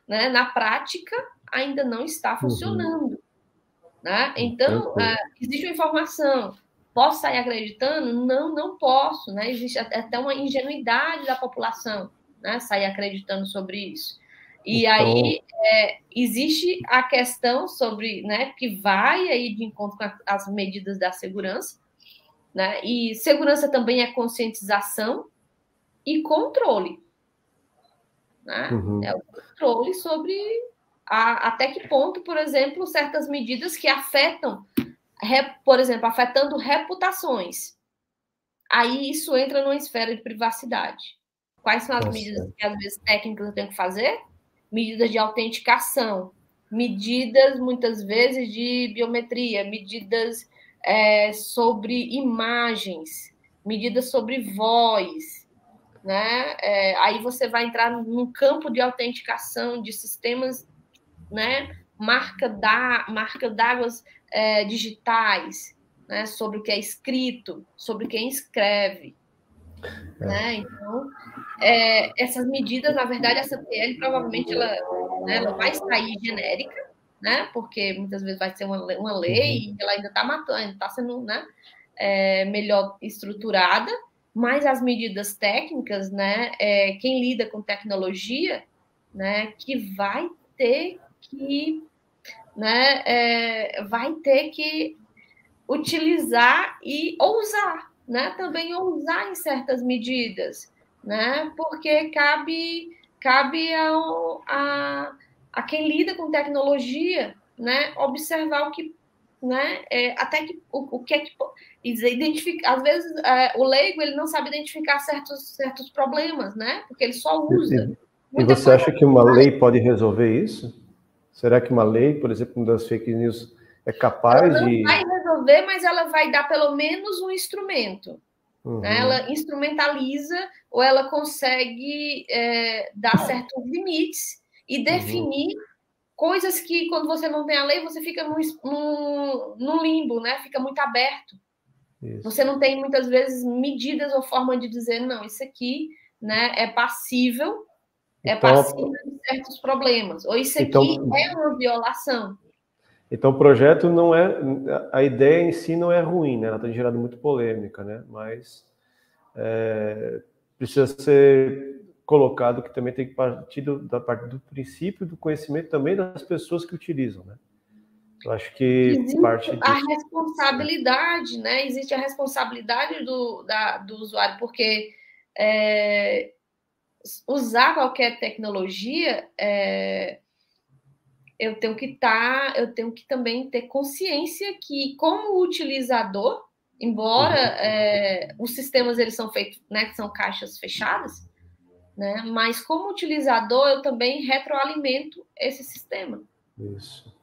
Né? Na prática, ainda não está funcionando. Né? Então, existe uma informação. Posso sair acreditando? Não, não posso. Né? Existe até uma ingenuidade da população, né? Sair acreditando sobre isso. E então, aí existe a questão sobre, né, que vai aí de encontro com as medidas da segurança, né? E segurança também é conscientização e controle. Né? É o controle sobre até que ponto, por exemplo, certas medidas que afetam, por exemplo, afetando reputações. Aí isso entra numa esfera de privacidade. Quais são as medidas que, às vezes, técnicas eu tenho que fazer? Medidas de autenticação, medidas, muitas vezes, de biometria, medidas sobre imagens, medidas sobre voz, né? Aí você vai entrar num campo de autenticação de sistemas, né? Marca d'águas digitais, né? Sobre o que é escrito, sobre quem escreve. Né? Então, essas medidas, na verdade, a CPL provavelmente ela vai sair genérica, né? Porque muitas vezes vai ser uma lei e ela ainda está matando, está sendo, né, melhor estruturada, mas as medidas técnicas, né, quem lida com tecnologia, né, que vai ter que, né, vai ter que utilizar e ousar, né, também ousar em certas medidas, né, porque cabe a quem lida com tecnologia, né, observar o que, né, até que o que é que identificar. Às vezes o leigo ele não sabe identificar certos problemas, né, porque ele só usa. E você acha que uma lei pode resolver isso? Será que uma lei, por exemplo, das fake news, é capaz ela não de... vai resolver, mas ela vai dar pelo menos um instrumento. Né? Ela instrumentaliza ou ela consegue dar certos limites e definir coisas que, quando você não tem a lei, você fica num limbo, né? Fica muito aberto. Isso. Você não tem, muitas vezes, medidas ou forma de dizer, não, isso aqui, né, é passível de certos problemas. Ou isso aqui é uma violação. Então, o projeto não é... A ideia em si não é ruim, né? Ela tem gerado muito polêmica, né? Mas precisa ser colocado que também tem que partir da parte do princípio do conhecimento também das pessoas que utilizam, né? Eu acho que existe parte disso. A responsabilidade, né? Existe a responsabilidade do usuário, porque usar qualquer tecnologia, eu tenho que também ter consciência que, como utilizador, embora os sistemas eles são feitos, né, que são caixas fechadas, né, mas como utilizador eu também retroalimento esse sistema. Isso.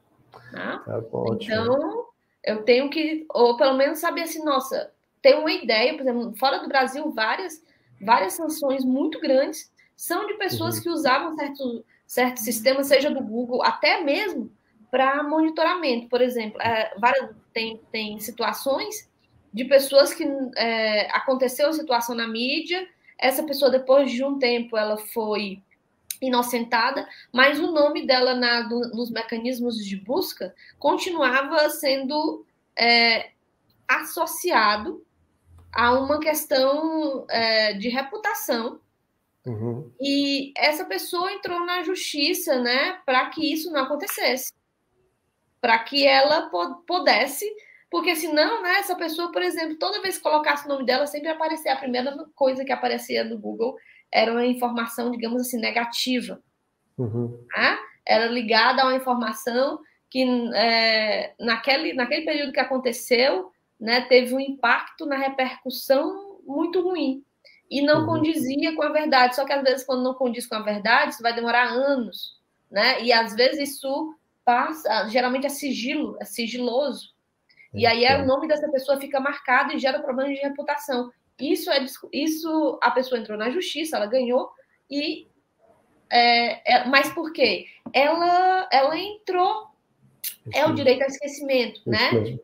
Tá? Tá ótimo. Então, eu tenho que, ou pelo menos saber assim, nossa, ter uma ideia, por exemplo, fora do Brasil, várias sanções muito grandes são de pessoas que usavam certos sistemas, seja do Google, até mesmo para monitoramento, por exemplo. Tem situações de pessoas que aconteceu a situação na mídia, essa pessoa, depois de um tempo, ela foi inocentada, mas o nome dela nos mecanismos de busca continuava sendo associado a uma questão de reputação. E essa pessoa entrou na justiça, né, para que isso não acontecesse, para que ela pudesse, porque senão, né, essa pessoa, por exemplo, toda vez que colocasse o nome dela, sempre aparecia, a primeira coisa que aparecia no Google era uma informação, digamos assim, negativa. Tá? Era ligada a uma informação que naquele período que aconteceu, né, teve um impacto na repercussão muito ruim e não condizia com a verdade. Só que às vezes, quando não condiz com a verdade, isso vai demorar anos, né? E às vezes isso passa, geralmente é sigiloso. E aí o nome dessa pessoa fica marcado e gera problemas de reputação. Isso a pessoa entrou na justiça, ela ganhou e mas por quê? Ela entrou. É o direito ao esquecimento, né?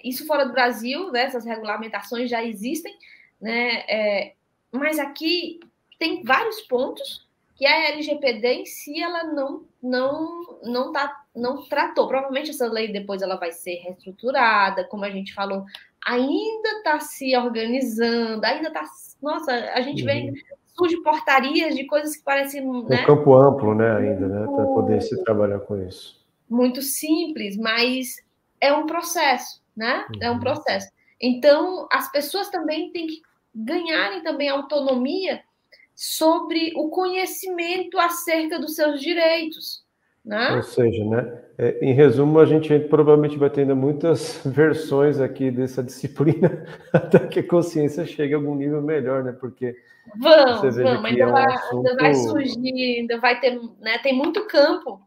Isso fora do Brasil, né, essas regulamentações já existem, né? mas aqui tem vários pontos que a LGPD em si ela não tratou. Provavelmente essa lei depois ela vai ser reestruturada, como a gente falou, ainda está se organizando, ainda está. Nossa, a gente vê surge portarias de coisas que parecem, Um campo amplo, né, ainda, né, para poder se trabalhar com isso. Muito simples, mas é um processo, né? É um processo. Então, as pessoas também têm que ganharem também autonomia sobre o conhecimento acerca dos seus direitos, né? Ou seja, né, em resumo, a gente provavelmente vai ter ainda muitas versões aqui dessa disciplina até que a consciência chegue a algum nível melhor, né, porque você veja Vamos, que é um assunto... ainda vai surgir, ainda vai ter, né, tem muito campo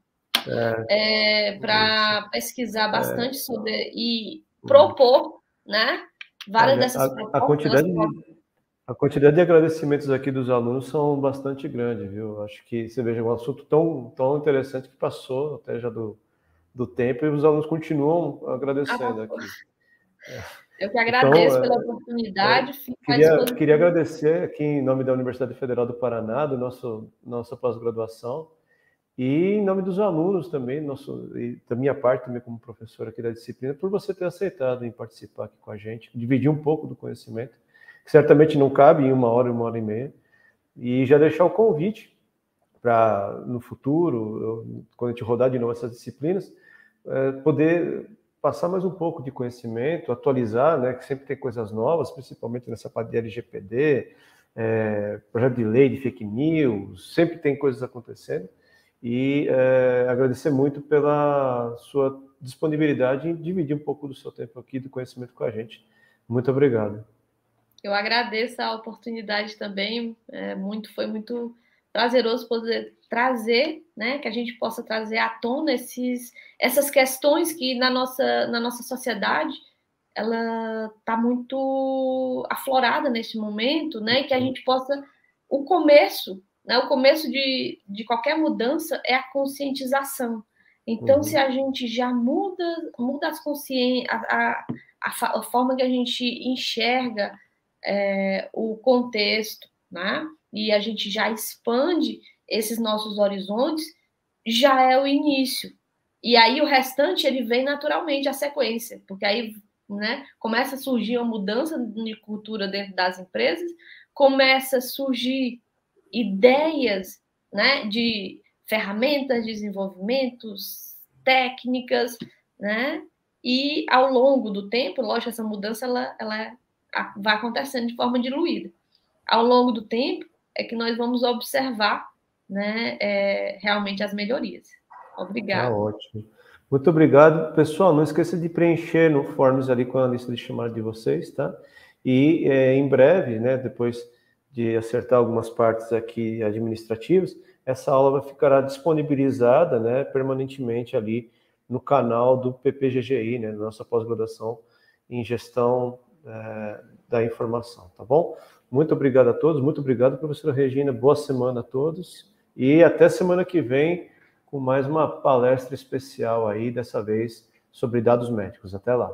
para pesquisar bastante sobre e propor, né, várias dessas propostas. A quantidade de agradecimentos aqui dos alunos são bastante grande, viu? Acho que você veja um assunto tão interessante que passou até já do tempo e os alunos continuam agradecendo aqui. Eu que agradeço pela oportunidade. Queria agradecer aqui em nome da Universidade Federal do Paraná, do nossa pós-graduação, e em nome dos alunos também, e da minha parte também como professor aqui da disciplina, por você ter aceitado em participar aqui com a gente, dividir um pouco do conhecimento, que certamente não cabe em 1 hora e meia, e já deixar o convite para, no futuro, quando a gente rodar de novo essas disciplinas, poder passar mais um pouco de conhecimento, atualizar, né, que sempre tem coisas novas, principalmente nessa parte de LGPD, projeto de lei de fake news, sempre tem coisas acontecendo, e agradecer muito pela sua disponibilidade em dividir um pouco do seu tempo aqui, do conhecimento com a gente. Muito obrigado. Eu agradeço a oportunidade também, foi muito prazeroso poder trazer, né, que a gente possa trazer à tona essas questões que na nossa sociedade ela está muito aflorada neste momento, né, e que a gente possa, o começo de qualquer mudança é a conscientização. Então, se a gente já muda as consciências, a forma que a gente enxerga o contexto, né? E a gente já expande esses nossos horizontes, já é o início. E aí o restante ele vem naturalmente, a sequência, porque aí, né, começa a surgir uma mudança de cultura dentro das empresas, começa a surgir ideias, né, de ferramentas, desenvolvimentos, técnicas, né? E ao longo do tempo, lógico, essa mudança ela vai acontecendo de forma diluída. Ao longo do tempo é que nós vamos observar, né, realmente as melhorias. Obrigada. Tá ótimo. Muito obrigado. Pessoal, não esqueça de preencher no Forms ali com a lista de chamada de vocês, tá? E em breve, né, depois de acertar algumas partes aqui administrativas, essa aula ficará disponibilizada, né, permanentemente ali no canal do PPGGI, né, nossa pós-graduação em gestão da informação, tá bom? Muito obrigado a todos, muito obrigado, professora Regina, boa semana a todos e até semana que vem com mais uma palestra especial aí, dessa vez sobre dados médicos. Até lá.